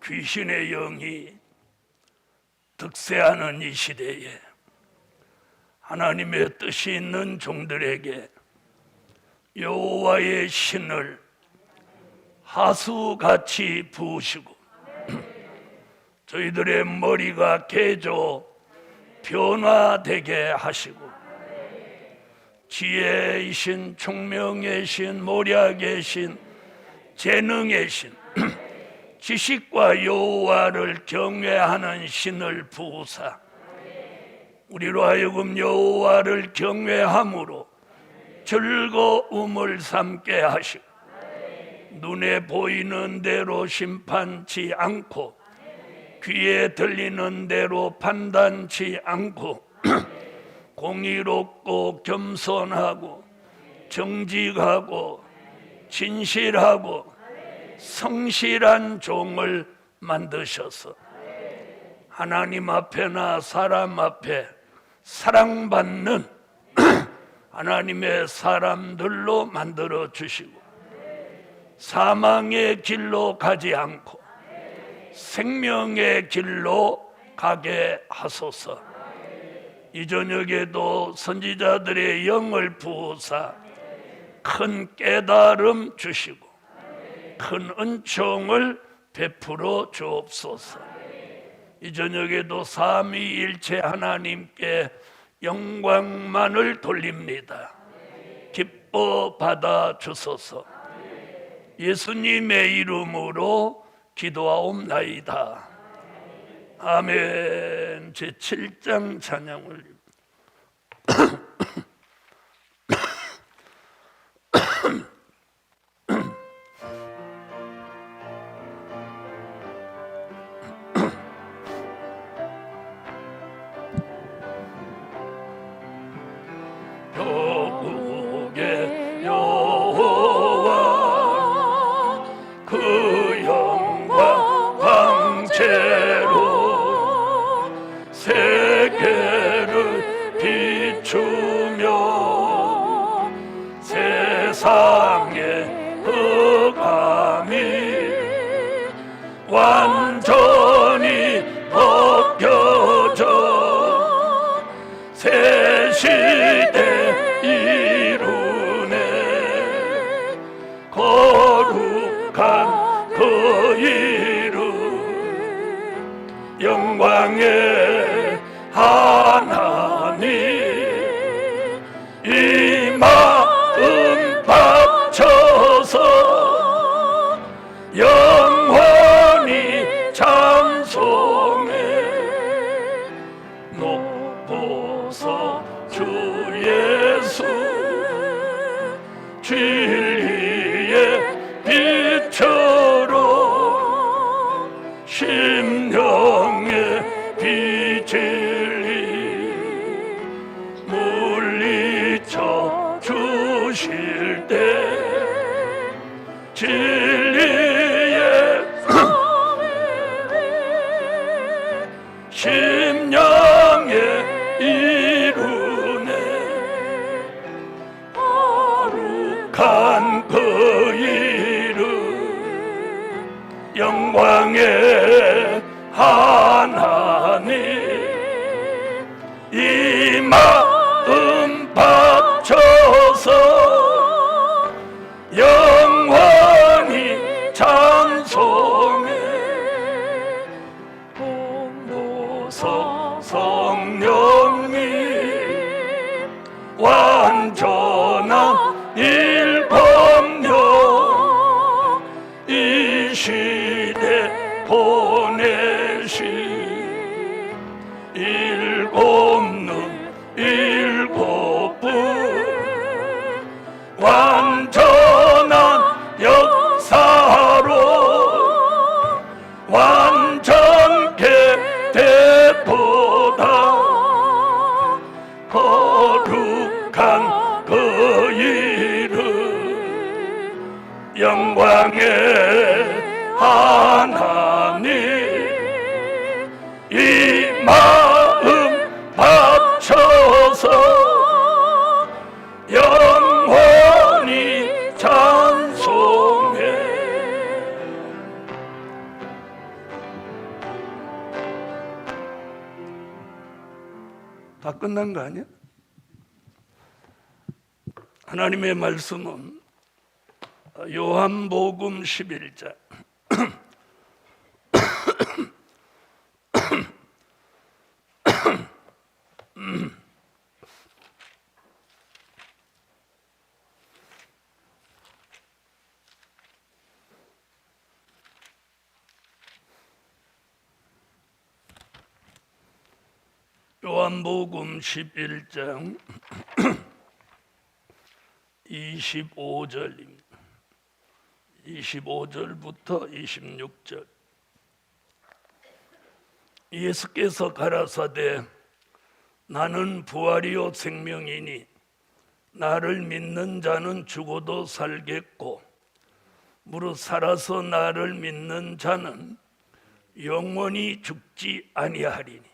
귀신의 영이 득세하는 이 시대에 하나님의 뜻이 있는 종들에게 여호와의 신을 하수같이 부으시고 저희들의 머리가 개조 변화되게 하시고 지혜의 신, 총명의 신, 모략의 신, 재능의 신, 지식과 여호와를 경외하는 신을 부으사 우리로 하여금 여호와를 경외함으로 즐거움을 삼게 하시고 눈에 보이는 대로 심판치 않고 귀에 들리는 대로 판단치 않고 공의롭고 겸손하고 정직하고 진실하고 성실한 종을 만드셔서 하나님 앞에나 사람 앞에 사랑받는 하나님의 사람들로 만들어 주시고 사망의 길로 가지 않고 생명의 길로 가게 하소서. 이 저녁에도 선지자들의 영을 부으사 큰 깨달음 주시고 큰 은총을 베풀어 주옵소서. 이 저녁에도 삼위일체 하나님께 영광만을 돌립니다. 기뻐 받아 주소서. 예수님의 이름으로 기도하옵나이다. 아멘. 제7장 찬양을 교국의 여호와 그 영광 광채로 세계를 비추며 세상의 흑암이 완전히 벗겨져 새 시대 이루네. 거룩한 그 이름 영광의 하나님 이 마음 바쳐서 영원히 찬송해. 높보소 주 예수 진리의 빛으로 심령의 비진리 물리쳐 주실 때 진리의 심령의 이루네. 거룩한 그 이름 영광의 하나님 이 마음 바쳐서 영원히 찬송해. 공보서 성령님 완전한 일법령 이 시대 보내신 일곱 눈 일곱 분 완전한 역사로 완전케 되보다 거룩한 그 이름 영광의 하나님 이 마음 바쳐서 영원히 찬송해. 다 끝난 거 아니야? 하나님의 말씀은 요한복음 11장 요한복음 11장 25절입니다. 25절부터 26절. 예수께서 가라사대 나는 부활이요 생명이니 나를 믿는 자는 죽어도 살겠고 무릇 살아서 나를 믿는 자는 영원히 죽지 아니하리니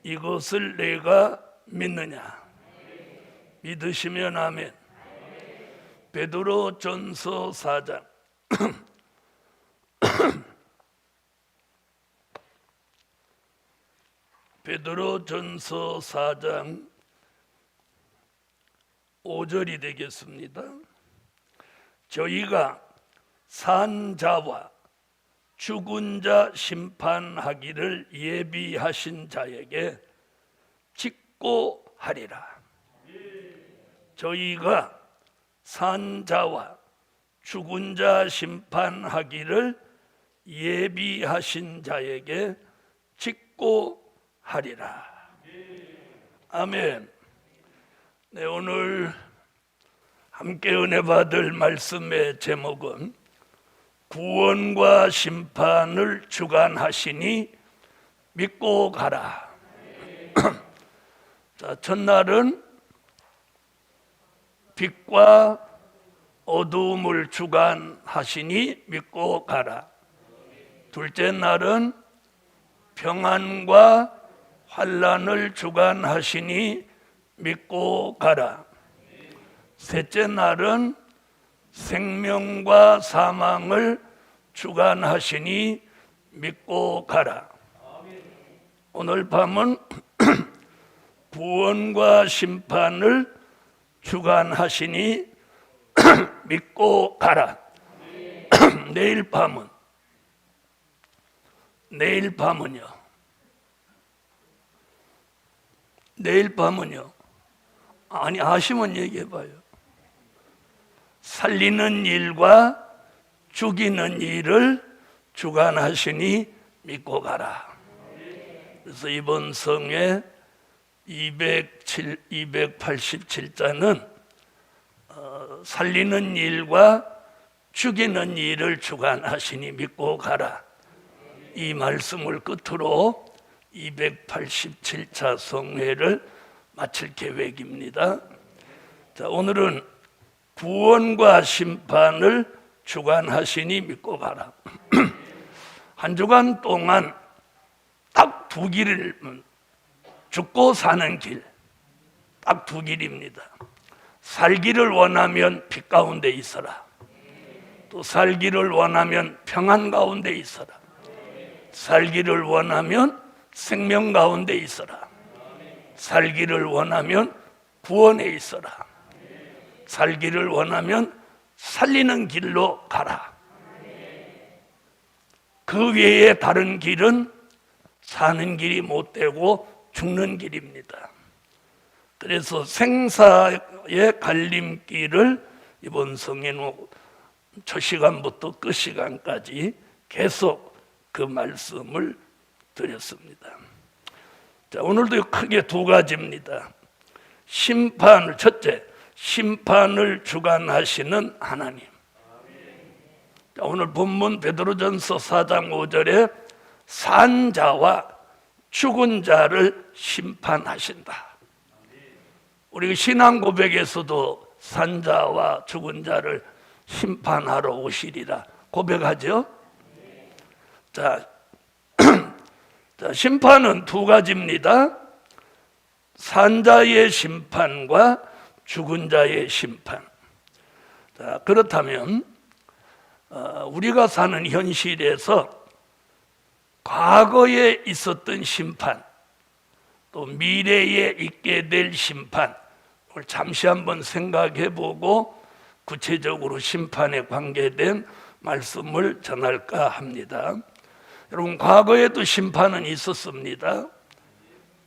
이것을 내가 믿느냐? 믿으시면 아멘. 베드로전서 4장 베드로전서 4장 5절이 되겠습니다. 저희가 산 자와 죽은 자 심판하기를 예비하신 자에게 직고하리라. 저희가 산 자와 죽은 자 심판하기를 예비하신 자에게 직고하리라. 아멘. 네, 오늘 함께 은혜 받을 말씀의 제목은 구원과 심판을 주관하시니 믿고 가라. 자, 첫날은 빛과 어두움을 주관하시니 믿고 가라. 둘째 날은 평안과 환난을 주관하시니 믿고 가라. 셋째 날은 생명과 사망을 주관하시니 믿고 가라. 오늘 밤은 구원과 심판을 주관하시니 믿고 가라. 내일 밤은요. 아니, 아시면 얘기해봐요. 살리는 일과 죽이는 일을 주관하시니 믿고 가라. 그래서 이번 성회 287자는 살리는 일과 죽이는 일을 주관하시니 믿고 가라. 이 말씀을 끝으로 287차 성회를 마칠 계획입니다. 자, 오늘은 구원과 심판을 주관하시니 믿고 가라. 한 주간 동안 딱 두 길을, 죽고 사는 길, 딱 두 길입니다. 살기를 원하면 빛 가운데 있어라. 또 살기를 원하면 평안 가운데 있어라. 살기를 원하면 생명 가운데 있어라. 살기를 원하면 구원에 있어라. 살기를 원하면 살리는 길로 가라. 그 외에 다른 길은 사는 길이 못 되고 죽는 길입니다. 그래서 생사의 갈림길을 이번 성회는 첫 시간부터 끝 시간까지 계속 그 말씀을 드렸습니다. 자, 오늘도 크게 두 가지입니다. 첫째, 심판을 주관하시는 하나님. 자, 오늘 본문 베드로전서 4장 5절에 산 자와 죽은 자를 심판하신다. 우리 신앙 고백에서도 산 자와 죽은 자를 심판하러 오시리라 고백하죠. 자, 심판은 두 가지입니다. 산 자의 심판과 죽은 자의 심판. 자, 그렇다면 우리가 사는 현실에서 과거에 있었던 심판, 또 미래에 있게 될 심판, 오늘 잠시 한번 생각해 보고 구체적으로 심판에 관계된 말씀을 전할까 합니다. 여러분, 과거에도 심판은 있었습니다.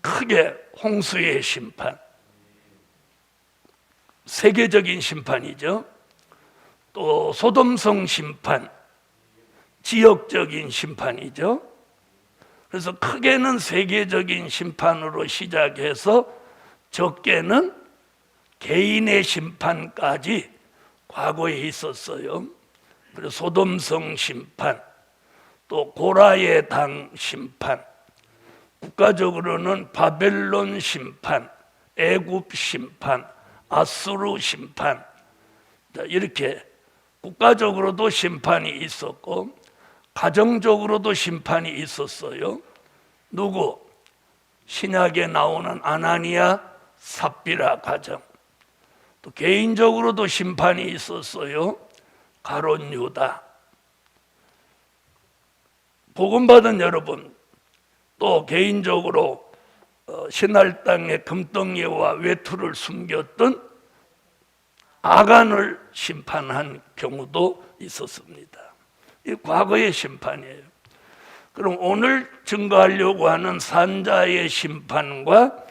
크게 홍수의 심판, 세계적인 심판이죠. 또 소돔성 심판, 지역적인 심판이죠. 그래서 크게는 세계적인 심판으로 시작해서 적게는 개인의 심판까지 과거에 있었어요. 그리고 소돔성 심판, 또 고라의 당 심판, 국가적으로는 바벨론 심판, 애굽 심판, 아수르 심판, 이렇게 국가적으로도 심판이 있었고 가정적으로도 심판이 있었어요. 누구? 신약에 나오는 아나니아 삽비라 가정. 또 개인적으로도 심판이 있었어요. 가룟 유다. 복음받은 여러분, 또 개인적으로 신할 땅에 금덩이와 외투를 숨겼던 아간을 심판한 경우도 있었습니다. 이 과거의 심판이에요. 그럼 오늘 증거하려고 하는 산자의 심판과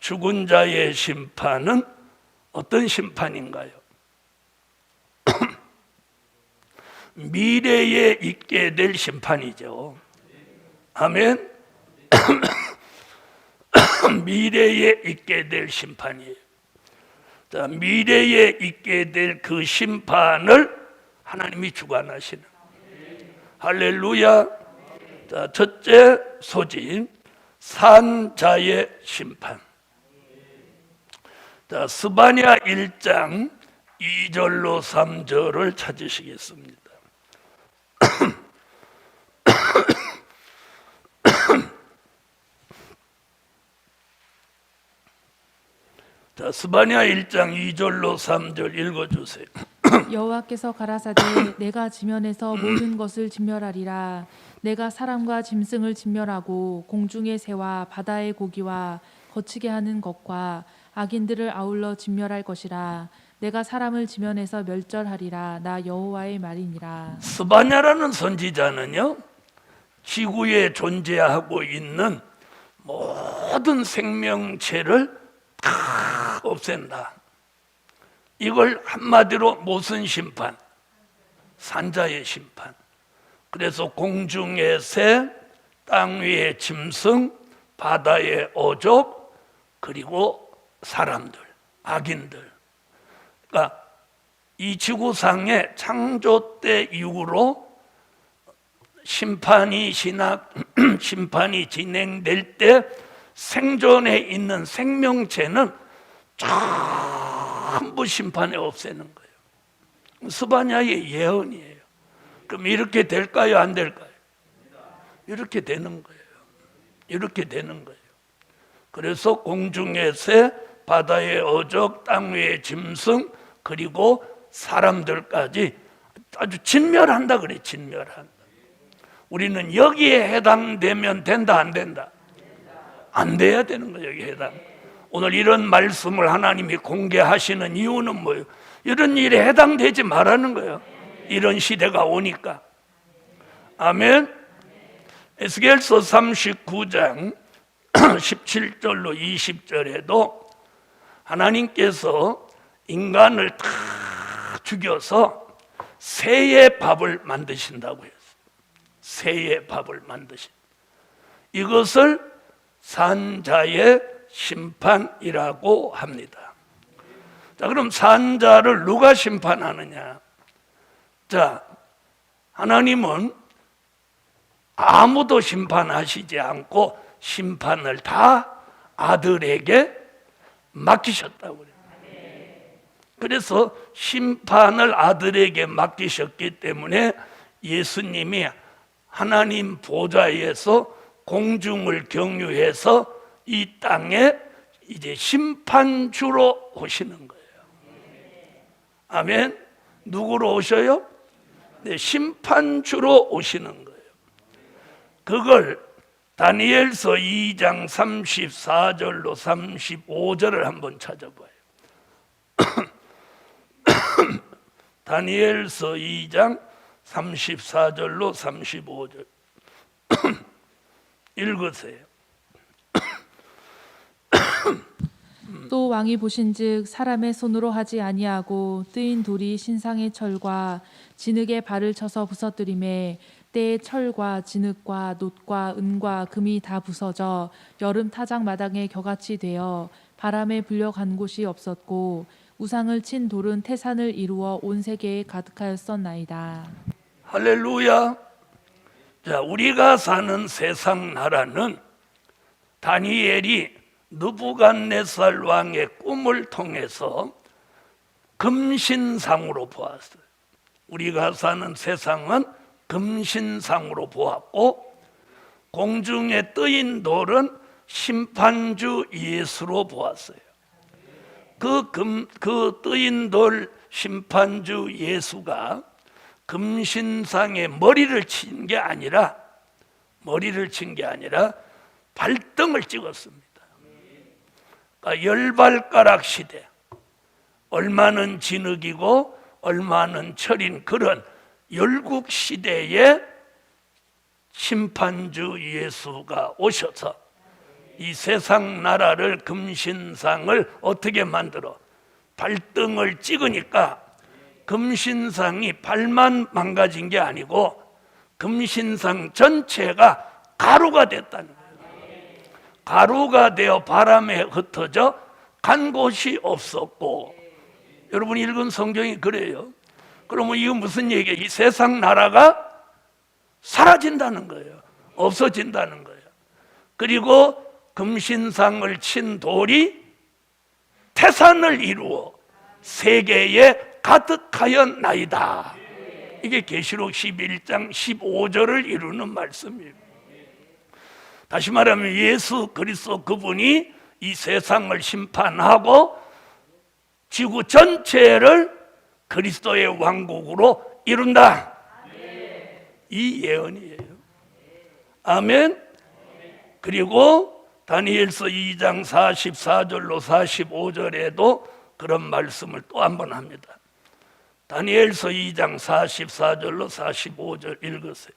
죽은 자의 심판은 어떤 심판인가요? 미래에 있게 될 심판이죠. 아멘. 미래에 있게 될 심판이에요. 자, 미래에 있게 될 그 심판을 하나님이 주관하시는. 할렐루야. 자, 첫째 소집, 산자의 심판. 자, 스바냐 1장 2절로 3절을 찾으시겠습니다. 자, 스바냐 1장 2절로 3절 읽어주세요. 여호와께서 가라사대 내가 지면에서 모든 것을 진멸하리라. 내가 사람과 짐승을 진멸하고 공중의 새와 바다의 고기와 거치게 하는 것과 악인들을 아울러 진멸할 것이라. 내가 사람을 지면에서 멸절하리라. 나 여호와의 말이니라. 스바냐라는 선지자는요, 지구에 존재하고 있는 모든 생명체를 다 없앤다. 이걸 한마디로 모순 심판, 산자의 심판. 그래서 공중의 새, 땅 위의 짐승, 바다의 어족, 그리고 사람들, 악인들. 그러니까 이 지구상의 창조 때 이후로 심판이 진행될 때 생존해 있는 생명체는 전부 심판에 없애는 거예요. 스바냐의 예언이에요. 그럼 이렇게 될까요? 안 될까요? 이렇게 되는 거예요. 이렇게 되는 거예요. 그래서 공중의 새, 바다의 어족, 땅 위의 짐승, 그리고 사람들까지 아주 진멸한다 그래. 진멸한다. 우리는 여기에 해당되면 된다, 안 된다? 안 돼야 되는 거예요. 여기 해당. 오늘 이런 말씀을 하나님이 공개하시는 이유는 뭐예요? 이런 일에 해당되지 말라는 거예요. 이런 시대가 오니까. 아멘. 에스겔서 39장 17절로 20절에도 하나님께서 인간을 다 죽여서 새의 밥을 만드신다고 했어요. 새의 밥을 만드신. 이것을 산자의 심판이라고 합니다. 자, 그럼 산자를 누가 심판하느냐? 자, 하나님은 아무도 심판하시지 않고 심판을 다 아들에게 맡기셨다고 그래요. 그래서 심판을 아들에게 맡기셨기 때문에 예수님이 하나님 보좌에서 공중을 경유해서 이 땅에 이제 심판주로 오시는 거예요. 아멘. 누구로 오셔요? 네, 심판주로 오시는 거예요. 그걸 다니엘서 2장 34절로 35절을 한번 찾아봐요. 다니엘서 2장 34절로 35절 읽으세요. 또 왕이 보신즉 사람의 손으로 하지 아니하고 뜨인 돌이 신상의 철과 진흙에 발을 쳐서 부서뜨림에 때에 철과 진흙과 놋과 은과 금이 다 부서져 여름 타작 마당에 겨같이 되어 바람에 불려간 곳이 없었고 우상을 친 돌은 태산을 이루어 온 세계에 가득하였었나이다. 할렐루야. 자, 우리가 사는 세상 나라는 다니엘이 느부갓네살 왕의 꿈을 통해서 금신상으로 보았어요. 우리가 사는 세상은 금신상으로 보았고, 공중에 뜨인 돌은 심판주 예수로 보았어요. 그 뜨인 돌 심판주 예수가 금신상에 머리를 친 게 아니라 발등을 찍었습니다. 그러니까 열발가락 시대, 얼마는 진흙이고 얼마는 철인 그런 열국 시대에 심판주 예수가 오셔서 이 세상 나라를 금신상을 어떻게 만들어? 발등을 찍으니까 금신상이 발만 망가진 게 아니고 금신상 전체가 가루가 됐다는 거예요. 가루가 되어 바람에 흩어져 간 곳이 없었고, 여러분 읽은 성경이 그래요. 그러면 이거 무슨 얘기예요? 이 세상 나라가 사라진다는 거예요. 없어진다는 거예요. 그리고 금신상을 친 돌이 태산을 이루어 세계에 가득하였나이다. 이게 계시록 11장 15절을 이루는 말씀이에요. 다시 말하면 예수 그리스도 그분이 이 세상을 심판하고 지구 전체를 그리스도의 왕국으로 이룬다. 이 예언이에요. 아멘. 그리고 다니엘서 2장 44절로 45절에도 그런 말씀을 또 한 번 합니다. 다니엘서 2장 44절로 45절 읽으세요.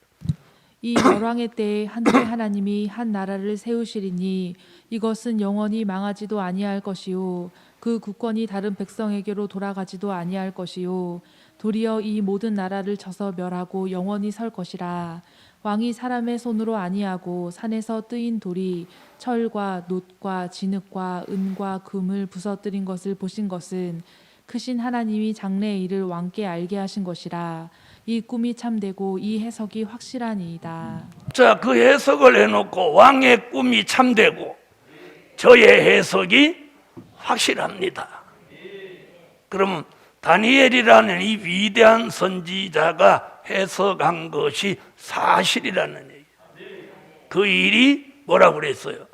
이 열왕의 때에 한때 하나님이 한 나라를 세우시리니 이것은 영원히 망하지도 아니할 것이요 그 국권이 다른 백성에게로 돌아가지도 아니할 것이요 도리어 이 모든 나라를 쳐서 멸하고 영원히 설 것이라. 왕이 사람의 손으로 아니하고 산에서 뜨인 돌이 철과 놋과 진흙과 은과 금을 부서뜨린 것을 보신 것은 크신 하나님이 장래의 일을 왕께 알게 하신 것이라. 이 꿈이 참되고 이 해석이 확실하니이다. 자, 그 해석을 해놓고 왕의 꿈이 참되고 저의 해석이 확실합니다. 그럼 다니엘이라는 이 위대한 선지자가 해석한 것이 사실이라는 얘기예요. 그 일이 뭐라고 그랬어요?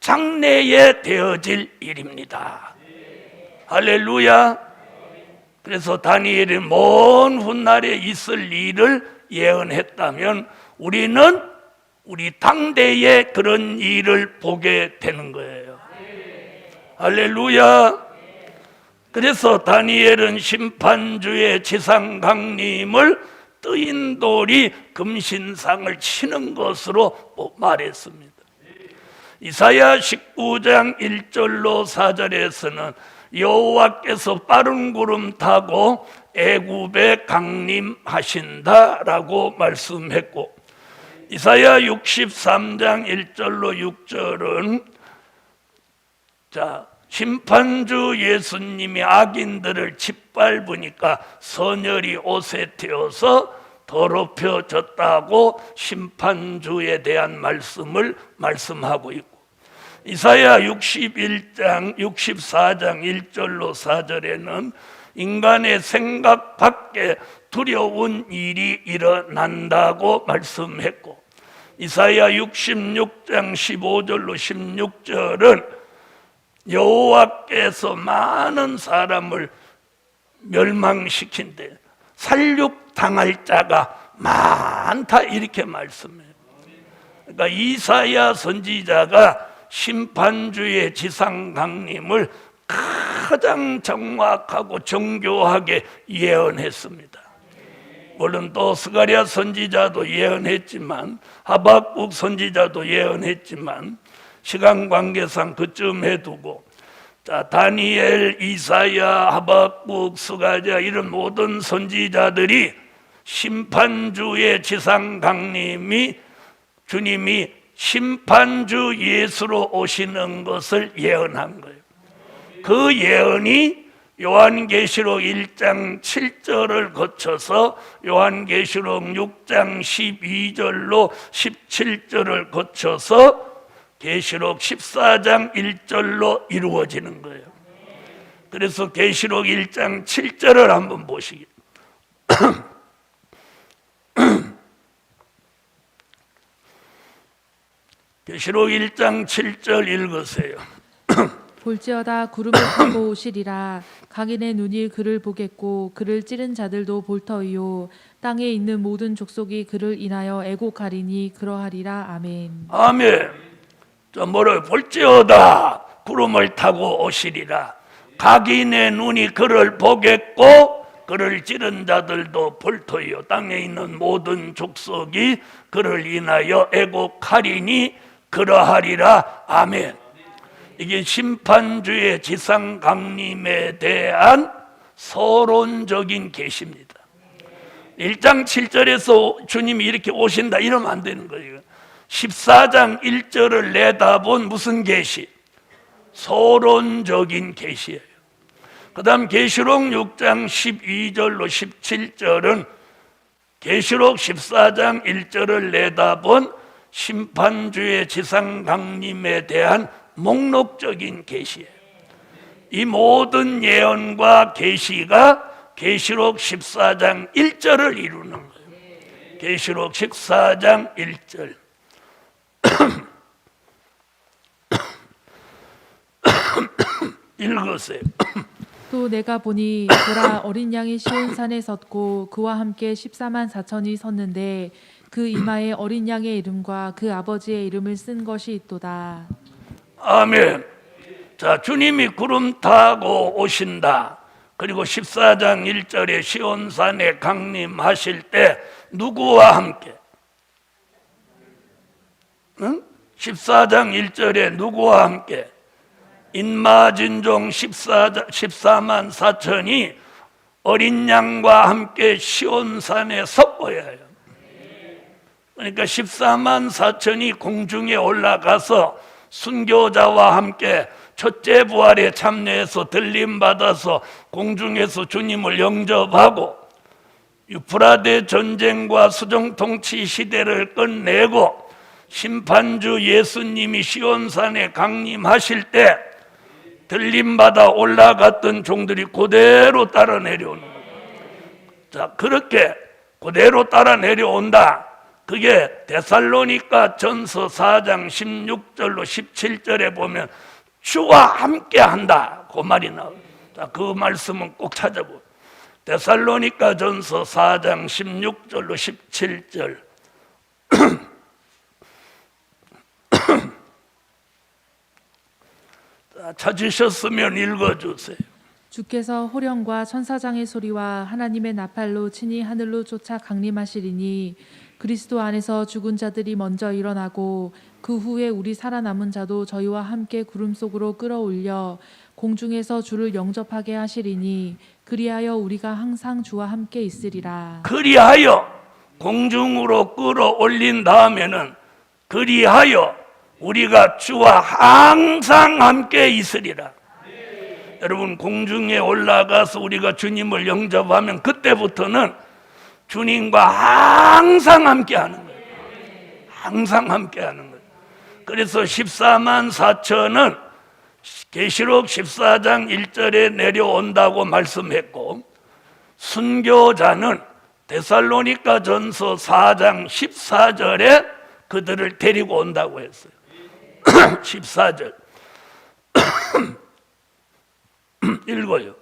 장래에 되어질 일입니다. 할렐루야. 그래서 다니엘이 먼 훗날에 있을 일을 예언했다면 우리는 우리 당대에 그런 일을 보게 되는 거예요. 할렐루야. 그래서 다니엘은 심판주의 지상강림을 뜨인 돌이 금신상을 치는 것으로 말했습니다. 이사야 19장 1절로 4절에서는 여호와께서 빠른 구름 타고 애굽에 강림하신다라고 말씀했고, 이사야 63장 1절로 6절은 심판주 예수님이 악인들을 짓밟으니까 선열이 옷에 튀어서 더럽혀졌다고 심판주에 대한 말씀을 말씀하고 있고, 이사야 64장 1절로 4절에는 인간의 생각 밖에 두려운 일이 일어난다고 말씀했고, 이사야 66장 15절로 16절은 여호와께서 많은 사람을 멸망시킨데 살육당할 자가 많다 이렇게 말씀해요. 그러니까 이사야 선지자가 심판주의 지상 강림을 가장 정확하고 정교하게 예언했습니다. 물론 또 스가랴 선지자도 예언했지만, 하박국 선지자도 예언했지만, 시간 관계상 그쯤 해두고, 자, 다니엘, 이사야, 하박국, 스가랴 이런 모든 선지자들이 심판주의 지상 강림이 주님이 심판주 예수로 오시는 것을 예언한 거예요. 그 예언이 요한계시록 1장 7절을 거쳐서 요한계시록 6장 12절로 17절을 거쳐서 계시록 14장 1절로 이루어지는 거예요. 그래서 계시록 1장 7절을 한번 보시기. 계시록 1장 7절 읽으세요. 볼지어다 구름을 타고 오시리라. 각인의 눈이 그를 보겠고 그를 찌른 자들도 볼 터이요 땅에 있는 모든 족속이 그를 인하여 애곡하리니 그러하리라. 아멘. 아멘. 자, 뭐를 볼지어다 구름을 타고 오시리라. 각인의 눈이 그를 보겠고 그를 찌른 자들도 볼 터이요 땅에 있는 모든 족속이 그를 인하여 애곡하리니 그러하리라. 아멘. 이게 심판주의 지상 강림에 대한 서론적인 계시입니다. 1장 7절에서 주님이 이렇게 오신다 이러면 안 되는 거예요. 14장 1절을 내다본 무슨 계시? 서론적인 계시예요. 그 다음 계시록 6장 12절로 17절은 계시록 14장 1절을 내다본 심판주의 지상 강림에 대한 목록적인 계시예요. 이 모든 예언과 계시가 계시록 14장 1절을 이루는 거예요. 계시록 14장 1절. 읽으세요. 또 내가 보니 보라 어린 양이 시온산에 섰고 그와 함께 14만 4천이 섰는데 그 이마에 어린 양의 이름과 그 아버지의 이름을 쓴 것이 있도다. 아멘. 자, 주님이 구름 타고 오신다. 그리고 14장 1절에 시온산에 강림하실 때 누구와 함께? 14장 1절에 누구와 함께? 인마진종 14만 4천이 어린 양과 함께 시온산에 섰어야 해요. 그러니까 14만 4천이 공중에 올라가서 순교자와 함께 첫째 부활에 참여해서 들림받아서 공중에서 주님을 영접하고 유프라데 전쟁과 수정통치 시대를 끝내고 심판주 예수님이 시온산에 강림하실 때 들림받아 올라갔던 종들이 그대로 따라 내려오는 거예요. 자, 그렇게 그대로 따라 내려온다. 그게 데살로니가 전서 4장 16절로 17절에 보면 주와 함께 한다 그 말이 나와요. 자, 그 말씀은 꼭 찾아보세요. 데살로니가 전서 4장 16절로 17절. 자, 찾으셨으면 읽어주세요. 주께서 호령과 천사장의 소리와 하나님의 나팔로 친히 하늘로 쫓아 강림하시리니 그리스도 안에서 죽은 자들이 먼저 일어나고 그 후에 우리 살아남은 자도 저희와 함께 구름 속으로 끌어올려 공중에서 주를 영접하게 하시리니 그리하여 우리가 항상 주와 함께 있으리라. 그리하여 공중으로 끌어올린 다음에는 그리하여 우리가 주와 항상 함께 있으리라. 여러분, 공중에 올라가서 우리가 주님을 영접하면 그때부터는 주님과 항상 함께 하는 거예요. 항상 함께 하는 거예요. 그래서 14만 4천은 계시록 14장 1절에 내려온다고 말씀했고, 순교자는 데살로니가 전서 4장 14절에 그들을 데리고 온다고 했어요. 14절 읽어요.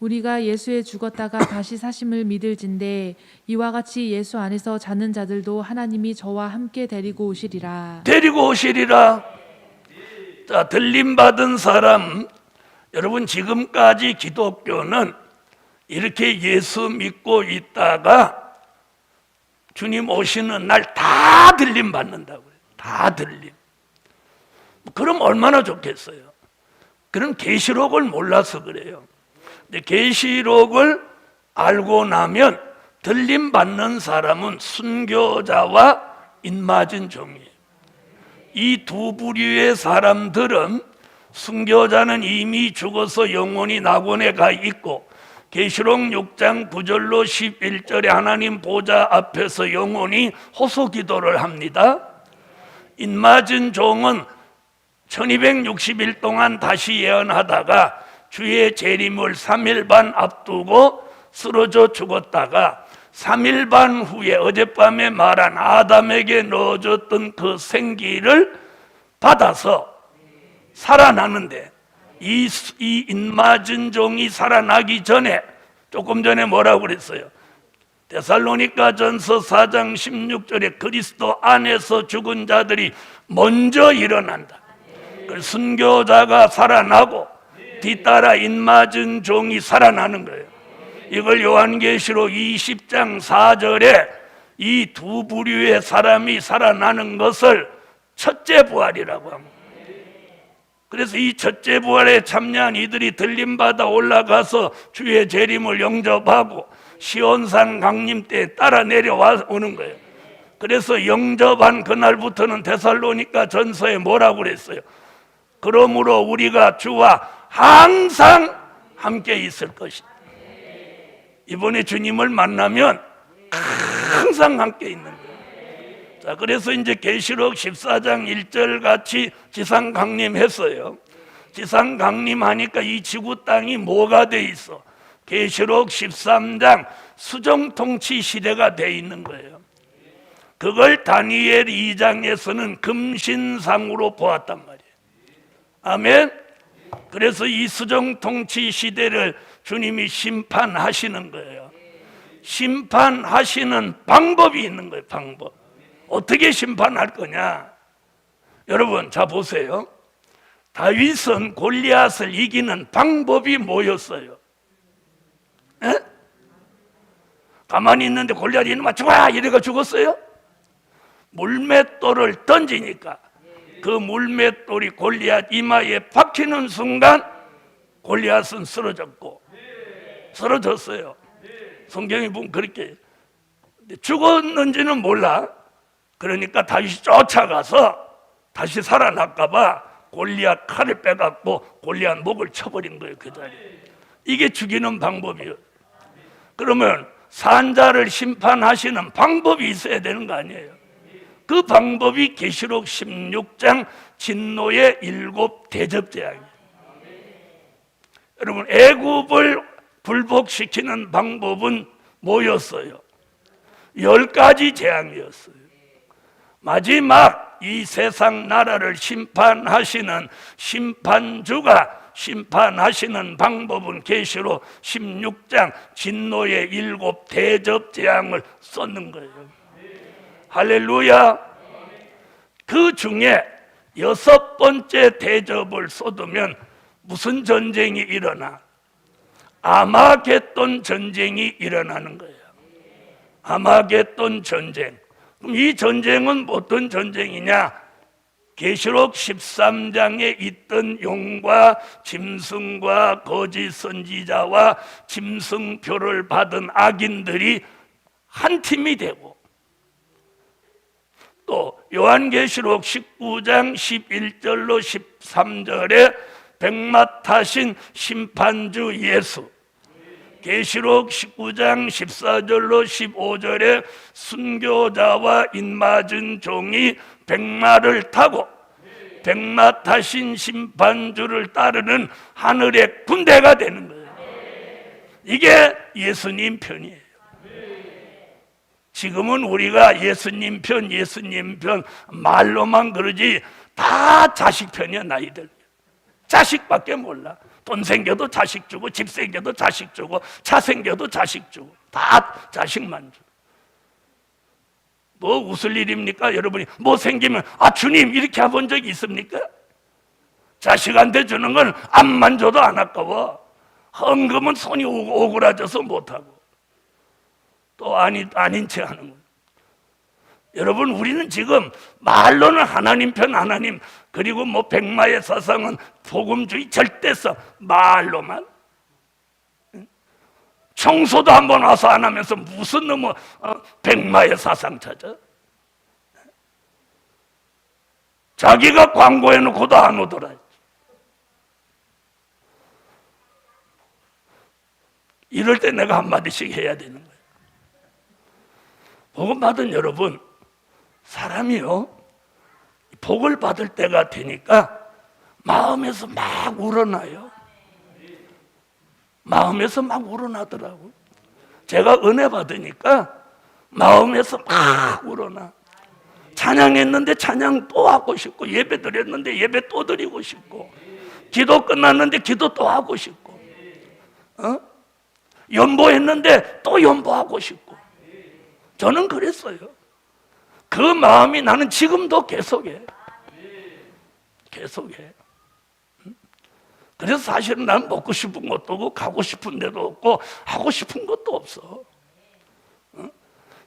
우리가 예수에 죽었다가 다시 사심을 믿을진대 이와 같이 예수 안에서 자는 자들도 하나님이 저와 함께 데리고 오시리라. 데리고 오시리라. 자, 들림 받은 사람, 여러분 지금까지 기독교는 이렇게 예수 믿고 있다가 주님 오시는 날 다 들림 받는다고요. 다 들림. 그럼 얼마나 좋겠어요. 그럼 계시록을 몰라서 그래요. 근데 계시록을 알고 나면 들림 받는 사람은 순교자와 인맞은 종이에요. 이 두 부류의 사람들은 순교자는 이미 죽어서 영원히 낙원에 가 있고 계시록 6장 9절로 11절에 하나님 보좌 앞에서 영원히 호소 기도를 합니다. 인맞은 종은 1260일 동안 다시 예언하다가 주의 재림을 3일 반 앞두고 쓰러져 죽었다가 3일 반 후에 어젯밤에 말한 아담에게 넣어줬던 그 생기를 받아서 살아나는데 이 인맞은 종이 살아나기 전에 조금 전에 뭐라고 그랬어요? 데살로니가 전서 4장 16절에 그리스도 안에서 죽은 자들이 먼저 일어난다. 순교자가 살아나고 뒤따라 인맞은 종이 살아나는 거예요. 이걸 요한계시록 20장 4절에 이 두 부류의 사람이 살아나는 것을 첫째 부활이라고 합니다. 그래서 이 첫째 부활에 참여한 이들이 들림받아 올라가서 주의 재림을 영접하고 시온산 강림 때 따라 내려와 오는 거예요. 그래서 영접한 그날부터는 데살로니가 전서에 뭐라고 그랬어요? 그러므로 우리가 주와 항상 함께 있을 것이다. 이번에 주님을 만나면 항상 함께 있는 거예요. 자, 그래서 이제 계시록 14장 1절 같이 지상 강림했어요. 지상 강림하니까 이 지구 땅이 뭐가 돼 있어? 계시록 13장 수정 통치 시대가 돼 있는 거예요. 그걸 다니엘 2장에서는 금신상으로 보았단 말이에요. 아멘. 그래서 이 수정 통치 시대를 주님이 심판하시는 거예요. 심판하시는 방법이 있는 거예요. 방법. 어떻게 심판할 거냐? 여러분, 자 보세요. 다윗은 골리앗을 이기는 방법이 뭐였어요? 에? 가만히 있는데 골리앗이 이놈아 죽어! 이래가 죽었어요? 물맷돌을 던지니까 그 물맷돌이 골리앗 이마에 박히는 순간 골리앗은 쓰러졌어요. 성경에 보면 그렇게 죽었는지는 몰라. 그러니까 다윗이 쫓아가서 다시 살아날까 봐 골리앗 칼을 빼갖고 골리앗 목을 쳐버린 거예요. 그 자리에. 이게 죽이는 방법이에요. 그러면 산자를 심판하시는 방법이 있어야 되는 거 아니에요? 그 방법이 계시록 16장 진노의 7 대접재앙이에요. 여러분, 애굽을 굴복시키는 방법은 뭐였어요? 10가지 재앙이었어요. 마지막 이 세상 나라를 심판하시는 심판주가 심판하시는 방법은 계시록 16장 진노의 7 대접재앙을 쏟는 거예요. 할렐루야. 그 중에 6번째 대접을 쏟으면 무슨 전쟁이 일어나? 아마겟돈 전쟁이 일어나는 거예요. 아마겟돈 전쟁. 그럼 이 전쟁은 어떤 전쟁이냐? 계시록 13장에 있던 용과 짐승과 거짓 선지자와 짐승표를 받은 악인들이 한 팀이 되고, 또 요한계시록 19장 11절로 13절에 백마 타신 심판주 예수, 계시록 19장 14절로 15절에 순교자와 인맞은 종이 백마를 타고 백마 타신 심판주를 따르는 하늘의 군대가 되는 거예요. 이게 예수님 편이에요. 지금은 우리가 예수님 편 말로만 그러지 다 자식 편이야. 나이들 자식밖에 몰라. 돈 생겨도 자식 주고, 집 생겨도 자식 주고, 차 생겨도 자식 주고, 다 자식만 주. 뭐 웃을 일입니까? 여러분이 뭐 생기면 주님 이렇게 해본 적이 있습니까? 자식한테 주는 건 암만 줘도 안 아까워. 헌금은 손이 오그라져서 못하고 또 아닌 체 하는 거예요. 여러분, 우리는 지금 말로는 하나님 편 하나님, 그리고 뭐 백마의 사상은 복음주의 절대성, 말로만. 청소도 한번 와서 안 하면서 무슨 놈의 백마의 사상 찾아? 자기가 광고해놓고도 안 오더라. 이럴 때 내가 한마디씩 해야 되는 거예요. 복음 받은 여러분, 사람이요, 복을 받을 때가 되니까 마음에서 막 우러나요. 마음에서 막 우러나더라고. 제가 은혜 받으니까 마음에서 막 우러나. 찬양했는데 찬양 또 하고 싶고, 예배 드렸는데 예배 또 드리고 싶고, 기도 끝났는데 기도 또 하고 싶고, 연보했는데 또 연보하고 싶고. 저는 그랬어요. 그 마음이 나는 지금도 계속해. 그래서 사실은 난 먹고 싶은 것도 없고, 가고 싶은 데도 없고, 하고 싶은 것도 없어.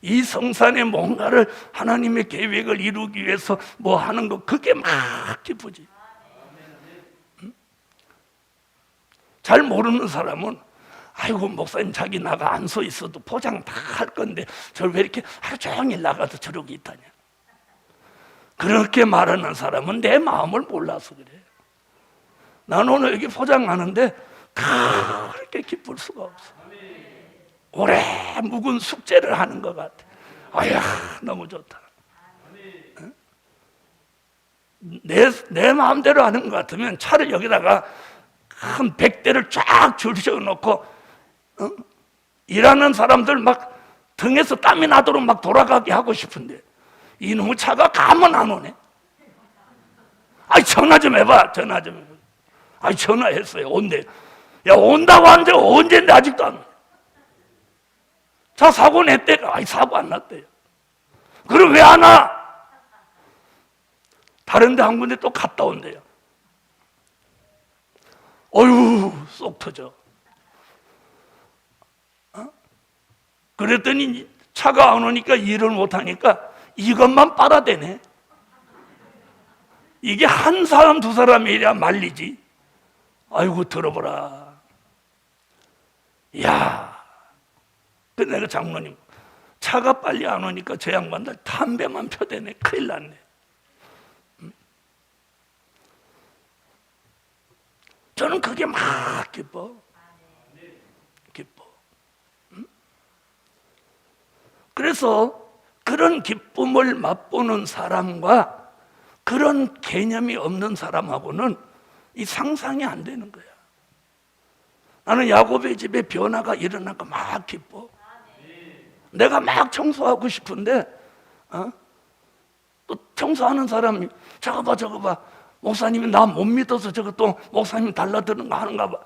이 성산에 뭔가를, 하나님의 계획을 이루기 위해서 뭐 하는 거, 그게 막 기쁘지. 잘 모르는 사람은 아이고, 목사님 자기 나가 안 서 있어도 포장 다 할 건데 저 왜 이렇게 하루 종일 나가서 저러고 있다냐. 그렇게 말하는 사람은 내 마음을 몰라서 그래. 나는 오늘 여기 포장하는데 그렇게 기쁠 수가 없어. 오래 묵은 숙제를 하는 것 같아. 아야, 너무 좋다. 내 마음대로 하는 것 같으면 차를 여기다가 한 100대를 쫙 줄 세워놓고 일하는 사람들 막 등에서 땀이 나도록 막 돌아가게 하고 싶은데 이놈의 차가 가면 안 오네. 전화 좀 해봐. 전화했어요. 온대. 야, 온다고 하는데 언제인데 아직도 안 와. 차 사고 냈대. 사고 안 났대요. 그럼 왜 안 와? 다른 데 한 군데 또 갔다 온대요. 어휴, 쏙 터져. 그랬더니 차가 안 오니까 일을 못 하니까 이것만 빨아대네. 이게 한 사람 두 사람이 이래야 말리지. 아이고, 들어보라. 야, 그 내가 장모님, 차가 빨리 안 오니까 저 양반들 담배만 펴대네. 큰일 났네. 저는 그게 막 기뻐. 그래서 그런 기쁨을 맛보는 사람과 그런 개념이 없는 사람하고는 이 상상이 안 되는 거야. 나는 야곱의 집에 변화가 일어나고 막 기뻐. 내가 막 청소하고 싶은데 또 청소하는 사람이 저거 봐 목사님이 나 못 믿어서 저거 또 목사님 달라드는 거 하는가 봐.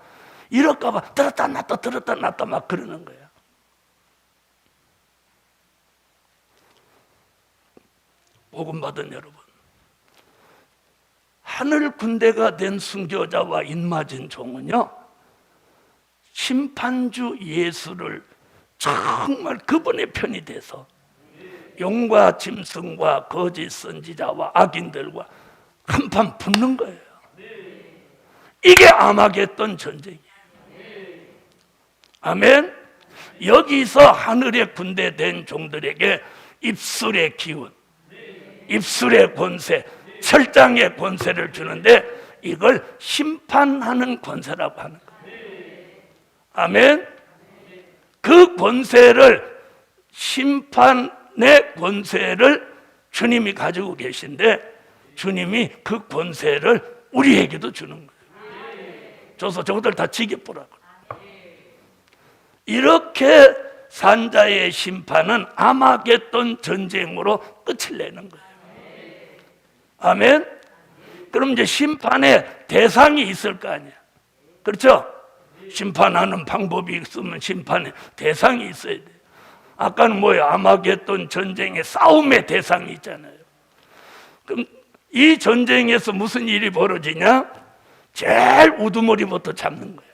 이럴까 봐 들었다 놨다 막 그러는 거야. 복음 받은 여러분, 하늘 군대가 된 순교자와 인맞은 종은요, 심판주 예수를 정말 그분의 편이 돼서 용과 짐승과 거짓 선지자와 악인들과 한판 붙는 거예요. 이게 아마겟돈 전쟁이에요. 아멘. 여기서 하늘의 군대 된 종들에게 입술의 기운, 입술의 권세, 철장의 권세를 주는데 이걸 심판하는 권세라고 하는 거예요. 아멘. 그 권세를, 심판의 권세를 주님이 가지고 계신데 주님이 그 권세를 우리에게도 주는 거예요. 줘서 저것들 다 지게보라고. 이렇게 산자의 심판은 아마겟돈 전쟁으로 끝을 내는 거예요. 아멘. 그럼 이제 심판의 대상이 있을 거 아니야. 그렇죠? 심판하는 방법이 있으면 심판의 대상이 있어야 돼. 아까는 뭐예요? 아마겟돈 전쟁의 싸움의 대상이 있잖아요. 그럼 이 전쟁에서 무슨 일이 벌어지냐? 제일 우두머리부터 잡는 거예요.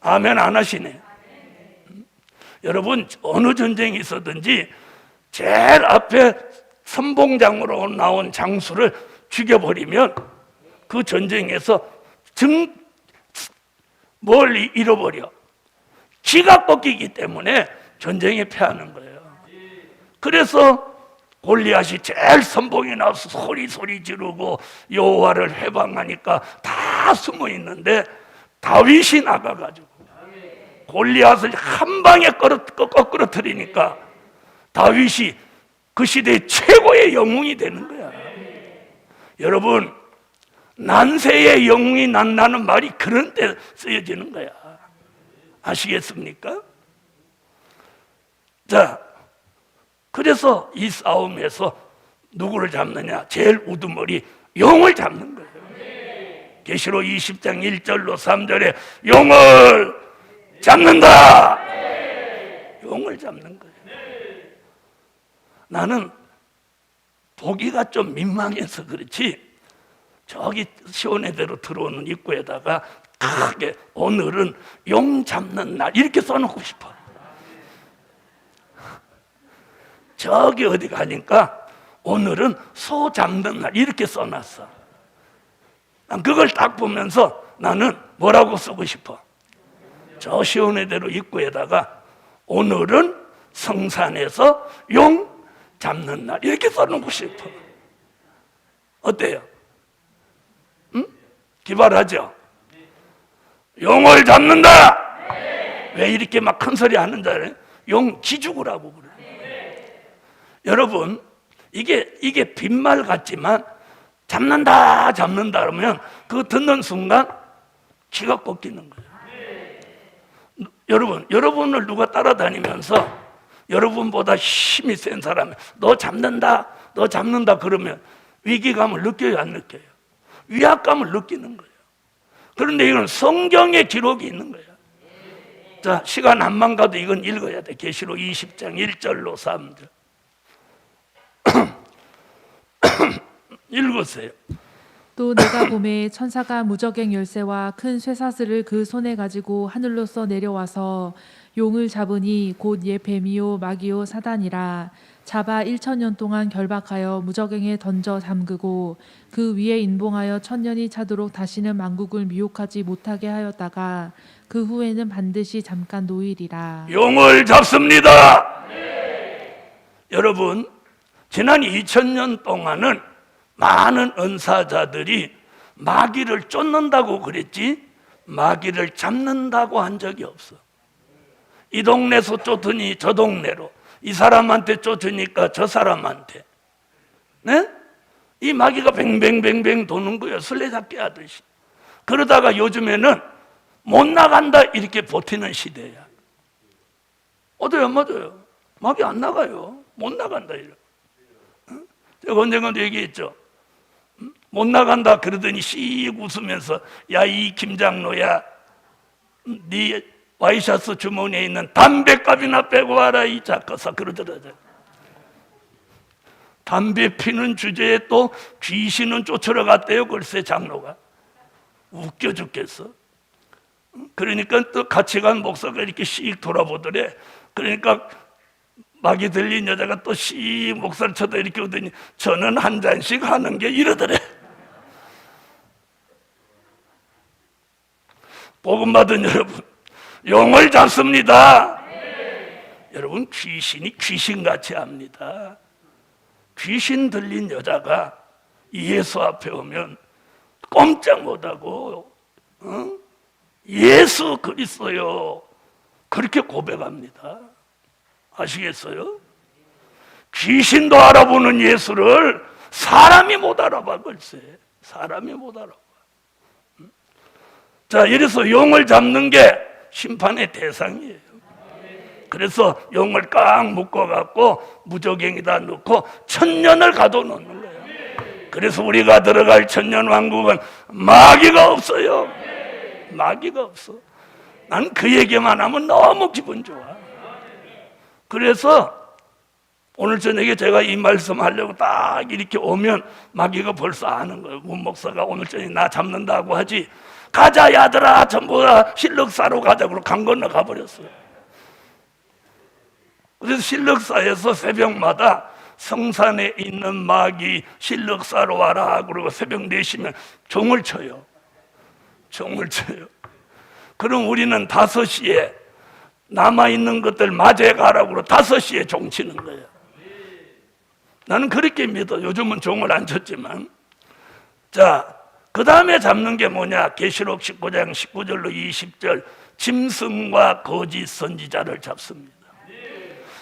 아멘 안 하시네. 여러분, 어느 전쟁이 있었든지 제일 앞에 선봉장으로 나온 장수를 죽여버리면 그 전쟁에서 뭘 잃어버려? 기가 꺾이기 때문에 전쟁에 패하는 거예요. 그래서 골리앗이 제일 선봉에 나와서 소리 지르고 여호와를 해방하니까 다 숨어 있는데 다윗이 나가가지고 골리앗을 한 방에 꺾어뜨리니까 다윗이 그 시대의 최고의 영웅이 되는 거야. 여러분, 난세의 영웅이 난다는 말이 그런 때 쓰여지는 거야. 아시겠습니까? 자, 그래서 이 싸움에서 누구를 잡느냐? 제일 우두머리 용을 잡는 거예요. 계시록 20장 1절로 3절에 용을 잡는다. 용을 잡는 거예요. 나는 보기가 좀 민망해서 그렇지 저기 시온회대로 들어오는 입구에다가 크게 오늘은 용 잡는 날 이렇게 써놓고 싶어. 저기 어디 가니까 오늘은 소 잡는 날 이렇게 써놨어. 난 그걸 딱 보면서 나는 뭐라고 쓰고 싶어? 저 시온회대로 입구에다가 오늘은 성산에서 용 잡는 날 이렇게 써놓고 싶어. 어때요? 응? 기발하죠? 용을 잡는다. 왜 이렇게 막 큰 소리 하는 줄 알아요? 용 기죽으라고 그래. 여러분, 이게 빈말 같지만 잡는다 그러면 그거 듣는 순간 기가 꺾이는 거예요. 여러분을 누가 따라다니면서 여러분보다 힘이 센 사람이 너 잡는다 그러면 위기감을 느껴요, 안 느껴요? 위압감을 느끼는 거예요. 그런데 이건 성경에 기록이 있는 거예요. 자, 시간 안만 가도 이건 읽어야 돼. 계시록 20장 1절로 3절 읽으세요. 또 내가 보매 천사가 무저갱 열쇠와 큰 쇠사슬을 그 손에 가지고 하늘로서 내려와서 용을 잡으니 곧 옛 뱀이요 마귀요 사단이라. 잡아 1000년 동안 결박하여 무저갱에 던져 잠그고 그 위에 인봉하여 1000년이 차도록 다시는 만국을 미혹하지 못하게 하였다가 그 후에는 반드시 잠깐 놓이리라. 용을 잡습니다. 여러분, 지난 2000년 동안은 많은 은사자들이 마귀를 쫓는다고 그랬지 마귀를 잡는다고 한 적이 없어. 이 동네에서 쫓으니 저 동네로, 이 사람한테 쫓으니까 저 사람한테. 네? 이 마귀가 뱅뱅뱅뱅 도는 거예요. 술래잡기 하듯이. 그러다가 요즘에는 못 나간다 이렇게 버티는 시대야. 어때요? 맞아요. 마귀 안 나가요. 못 나간다 이래. 제가 언젠가도 얘기했죠. 못 나간다 그러더니 씩 웃으면서 야, 이 김장로야, 네 와이셔츠 주머니에 있는 담배값이나 빼고 와라 이 작가사 그러더라고요. 담배 피는 주제에 또 귀신은 쫓으러 갔대요. 글쎄 장로가 웃겨 죽겠어. 그러니까 또 같이 간 목사가 이렇게 씩 돌아보더래. 그러니까 마귀 들린 여자가 또 씩 목사를 쳐다 이렇게 오더니 저는 한 잔씩 하는 게 이러더래. 복음 받은 여러분, 용을 잡습니다. 여러분, 귀신이 귀신같이 합니다. 귀신 들린 여자가 예수 앞에 오면 꼼짝 못하고 예수 그리스도요 그렇게 고백합니다. 아시겠어요? 귀신도 알아보는 예수를 사람이 못 알아봐. 글쎄 사람이 못 알아봐. 자, 이래서 용을 잡는 게 심판의 대상이에요. 그래서 용을 꽉 묶어갖고 무저갱에다 넣고 1000년을 가둬놓는 거예요. 그래서 우리가 들어갈 1000년 왕국은 마귀가 없어요. 마귀가 없어. 난 그 얘기만 하면 너무 기분 좋아. 그래서 오늘 저녁에 제가 이 말씀 하려고 딱 이렇게 오면 마귀가 벌써 아는 거예요. 문 목사가 오늘 저녁에 나 잡는다고 하지, 가자 야들아 전부 다 실력사로 가자고 강 건너 가버렸어요. 그래서 실력사에서 새벽마다 성산에 있는 마귀 실력사로 와라 그러고 새벽 4시면 종을 쳐요. 종을 쳐요. 그럼 우리는 5시에 남아있는 것들 맞아 가라고 그러고 5시에 종 치는 거예요. 나는 그렇게 믿어. 요즘은 종을 안 쳤지만. 자, 그 다음에 잡는 게 뭐냐? 계시록 19장 19절로 20절 짐승과 거짓 선지자를 잡습니다.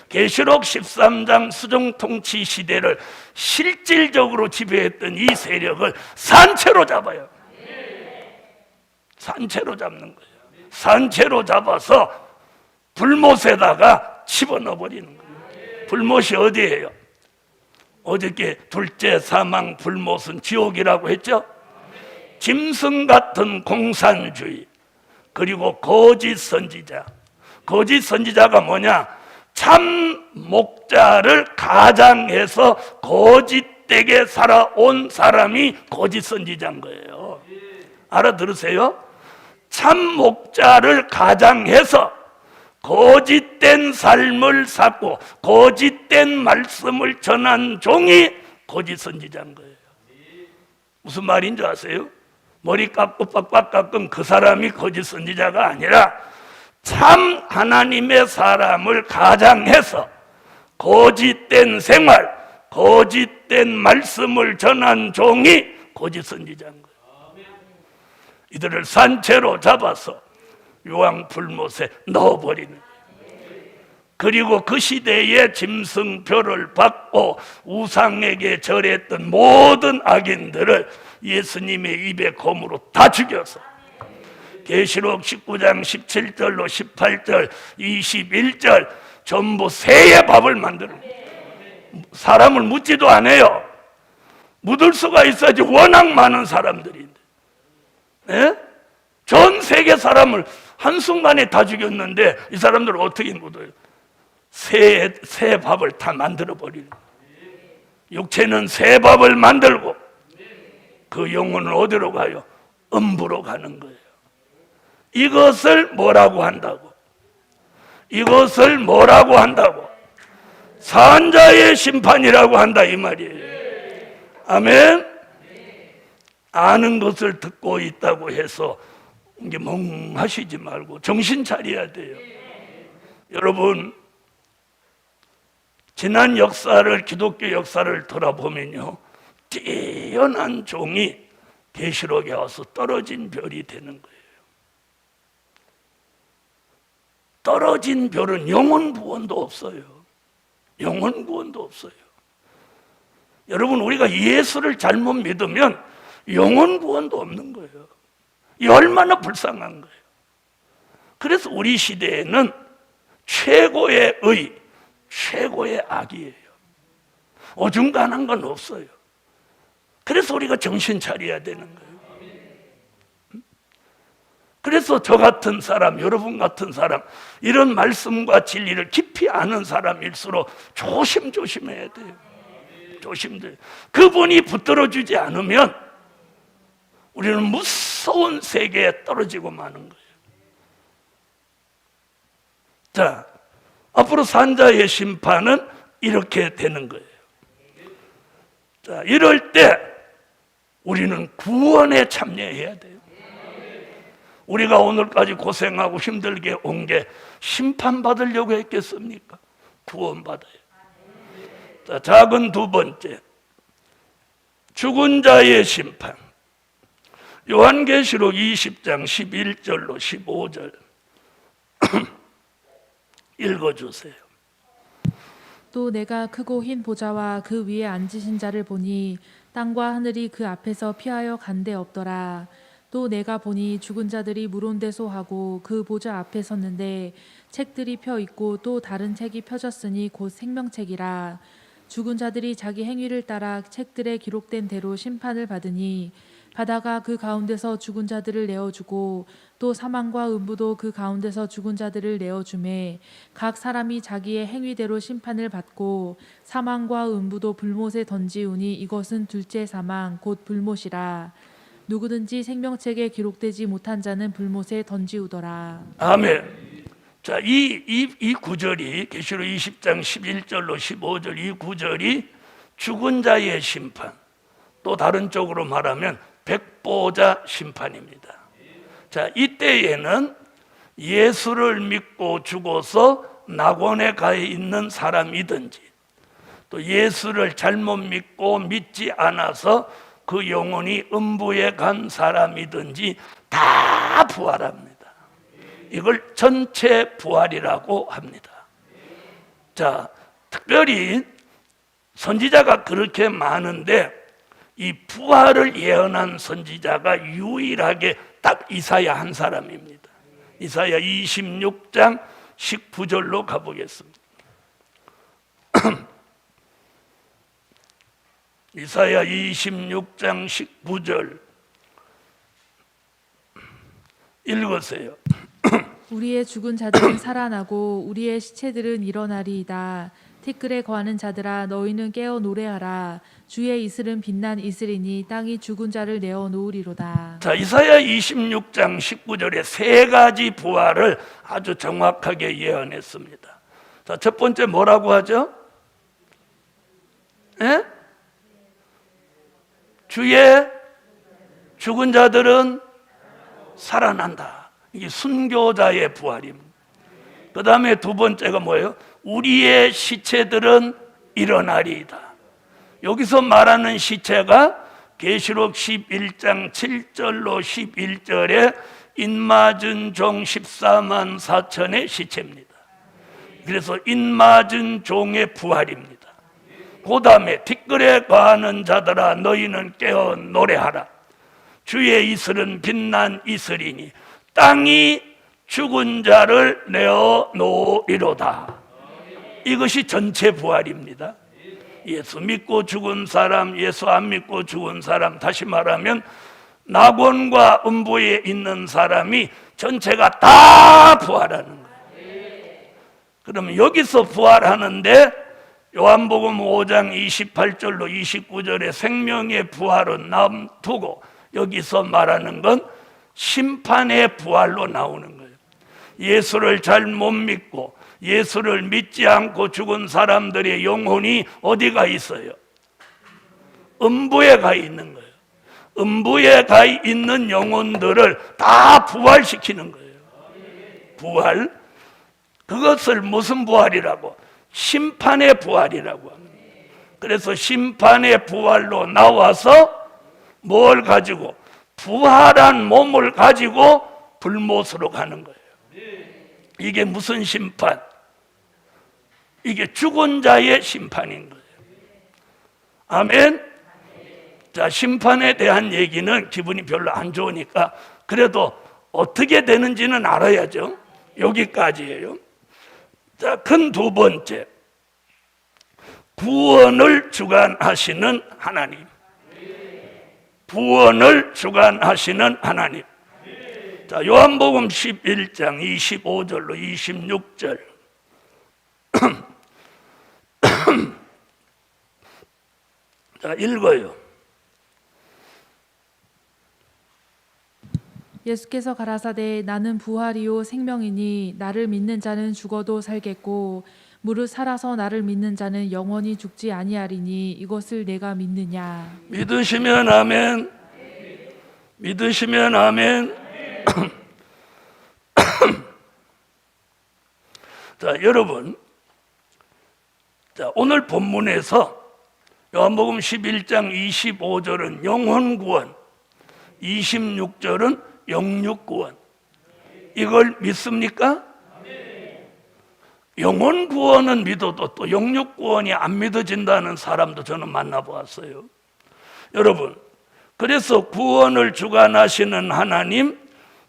계시록 13장 수정통치 시대를 실질적으로 지배했던 이 세력을 산채로 잡아요. 산채로 잡는 거예요. 산채로 잡아서 불못에다가 집어넣어 버리는 거예요. 불못이 어디예요? 어저께 둘째 사망 불못은 지옥이라고 했죠? 짐승 같은 공산주의, 그리고 거짓 선지자. 거짓 선지자가 뭐냐? 참 목자를 가장해서 거짓되게 살아온 사람이 거짓 선지자인 거예요. 알아들으세요? 참 목자를 가장해서 거짓된 삶을 쌓고 거짓된 말씀을 전한 종이 거짓 선지자인 거예요. 무슨 말인지 아세요? 머리 깎고 빡빡 깎은 그 사람이 거짓 선지자가 아니라 참 하나님의 사람을 가장해서 거짓된 생활, 거짓된 말씀을 전한 종이 거짓 선지자인 거예요. 이들을 산채로 잡아서 유황 불못에 넣어버리는 거예요. 그리고 그 시대에 짐승표를 받고 우상에게 절했던 모든 악인들을 예수님의 입의 검으로 다 죽여서 계시록 19장 17절로 18절 21절 전부 새의 밥을 만드는 거예요. 사람을 묻지도 않아요. 묻을 수가 있어야지. 워낙 많은 사람들인데, 네? 전 세계 사람을 한순간에 다 죽였는데 이 사람들을 어떻게 묻어요? 새 밥을 다 만들어 버리는 거예요. 육체는 새 밥을 만들고 그 영혼은 어디로 가요? 음부로 가는 거예요. 이것을 뭐라고 한다고? 이것을 뭐라고 한다고? 산자의 심판이라고 한다 이 말이에요. 아멘. 아는 것을 듣고 있다고 해서 이게 멍하시지 말고 정신 차려야 돼요. 여러분, 지난 역사를, 기독교 역사를 돌아보면요, 뛰어난 종이 계시록에 와서 떨어진 별이 되는 거예요. 떨어진 별은 영혼 구원도 없어요. 영혼 구원도 없어요. 여러분, 우리가 예수를 잘못 믿으면 영혼 구원도 없는 거예요. 이 얼마나 불쌍한 거예요. 그래서 우리 시대에는 최고의 의, 최고의 악이에요. 어중간한 건 없어요. 그래서 우리가 정신 차려야 되는 거예요. 그래서 저 같은 사람, 여러분 같은 사람, 이런 말씀과 진리를 깊이 아는 사람일수록 조심조심해야 돼요. 조심돼요. 그분이 붙들어주지 않으면 우리는 무서운 세계에 떨어지고 마는 거예요. 자, 앞으로 산자의 심판은 이렇게 되는 거예요. 자, 이럴 때 우리는 구원에 참여해야 돼요. 우리가 오늘까지 고생하고 힘들게 온 게 심판받으려고 했겠습니까? 구원받아요. 자, 작은 두 번째, 죽은 자의 심판. 요한계시록 20장 11절로 15절 읽어주세요. 또 내가 크고 흰 보좌와 그 위에 앉으신 자를 보니 땅과 하늘이 그 앞에서 피하여 간데 없더라. 또 내가 보니 죽은 자들이 물온대소하고 그 보좌 앞에 섰는데 책들이 펴 있고 또 다른 책이 펴졌으니 곧 생명책이라. 죽은 자들이 자기 행위를 따라 책들에 기록된 대로 심판을 받으니 바다가 그 가운데서 죽은 자들을 내어주고 또 사망과 음부도 그 가운데서 죽은 자들을 내어주매 각 사람이 자기의 행위대로 심판을 받고 사망과 음부도 불못에 던지우니 이것은 둘째 사망 곧 불못이라. 누구든지 생명책에 기록되지 못한 자는 불못에 던지우더라. 아멘. 자, 이 구절이 계시록 20장 11절로 15절 이 구절이 죽은 자의 심판, 또 다른 쪽으로 말하면 백보자 심판입니다. 자, 이때에는 예수를 믿고 죽어서 낙원에 가 있는 사람이든지 또 예수를 잘못 믿고 믿지 않아서 그 영혼이 음부에 간 사람이든지 다 부활합니다. 이걸 전체 부활이라고 합니다. 자, 특별히 선지자가 그렇게 많은데 이 부활을 예언한 선지자가 유일하게 딱 이사야 한 사람입니다. 이사야 26장 19절로 가보겠습니다. 이사야 26장 19절 읽으세요. 우리의 죽은 자들은 살아나고 우리의 시체들은 일어나리이다. 티끌에 거하는 자들아 너희는 깨어 노래하라. 주의 이슬은 빛난 이슬이니 땅이 죽은 자를 내어 놓으리로다. 자, 이사야 26장 19절에 세 가지 부활을 아주 정확하게 예언했습니다. 자, 첫 번째 뭐라고 하죠? 예? 주의 죽은 자들은 살아난다. 이게 순교자의 부활입니다. 그 다음에 두 번째가 뭐예요? 우리의 시체들은 일어나리이다. 여기서 말하는 시체가 계시록 11장 7절로 11절에 인맞은 종 14만 4천의 시체입니다. 그래서 인맞은 종의 부활입니다. 그 다음에 티끌에 거하는 자들아 너희는 깨어 노래하라. 주의 이슬은 빛난 이슬이니 땅이 죽은 자를 내어 놓으리로다. 이것이 전체 부활입니다. 예수 믿고 죽은 사람, 예수 안 믿고 죽은 사람, 다시 말하면 낙원과 음부에 있는 사람이 전체가 다 부활하는 거예요. 그러면 여기서 부활하는데 요한복음 5장 28절로 29절에 생명의 부활은 놔두고 여기서 말하는 건 심판의 부활로 나오는 거예요. 예수를 잘 못 믿고 예수를 믿지 않고 죽은 사람들의 영혼이 어디가 있어요? 음부에 가 있는 거예요. 음부에 가 있는 영혼들을 다 부활시키는 거예요. 부활. 그것을 무슨 부활이라고? 심판의 부활이라고 합니다. 그래서 심판의 부활로 나와서 뭘 가지고? 부활한 몸을 가지고 불못으로 가는 거예요. 이게 무슨 심판? 이게 죽은 자의 심판인 거예요. 아멘. 자, 심판에 대한 얘기는 기분이 별로 안 좋으니까 그래도 어떻게 되는지는 알아야죠. 여기까지예요. 자, 큰 두 번째, 구원을 주관하시는 하나님. 구원을 주관하시는 하나님. 자, 요한복음 11장 25절로 26절. 자, 읽어요. 예수께서 가라사대 나는 부활이요 생명이니 나를 믿는 자는 죽어도 살겠고 무릇 살아서 나를 믿는 자는 영원히 죽지 아니하리니 이것을 내가 믿느냐. 믿으시면 아멘. 믿으시면 아멘. 자, 여러분, 자, 오늘 본문에서 요한복음 11장 25절은 영혼 구원, 26절은 영육 구원. 이걸 믿습니까? 영혼 구원은 믿어도 또 영육 구원이 안 믿어진다는 사람도 저는 만나보았어요. 여러분, 그래서 구원을 주관하시는 하나님,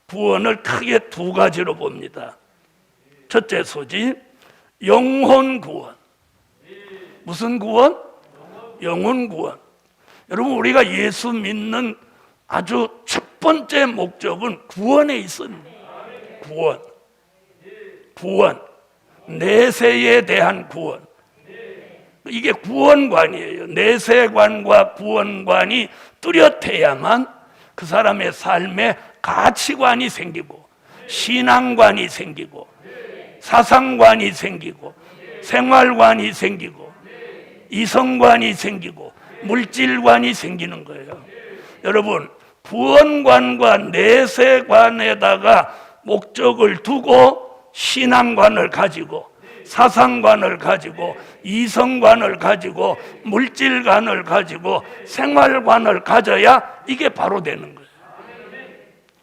구원을 크게 두 가지로 봅니다. 첫째 소지, 영혼 구원. 무슨 구원? 영혼 구원. 여러분, 우리가 예수 믿는 아주 첫 번째 목적은 구원에 있습니다. 구원. 내세에 대한 구원. 이게 구원관이에요. 내세관과 구원관이 뚜렷해야만 그 사람의 삶에 가치관이 생기고, 신앙관이 생기고, 사상관이 생기고, 생활관이 생기고, 이성관이 생기고, 물질관이 생기는 거예요. 여러분, 구원관과 내세관에다가 목적을 두고 신앙관을 가지고, 사상관을 가지고, 이성관을 가지고, 물질관을 가지고, 생활관을 가져야 이게 바로 되는 거예요.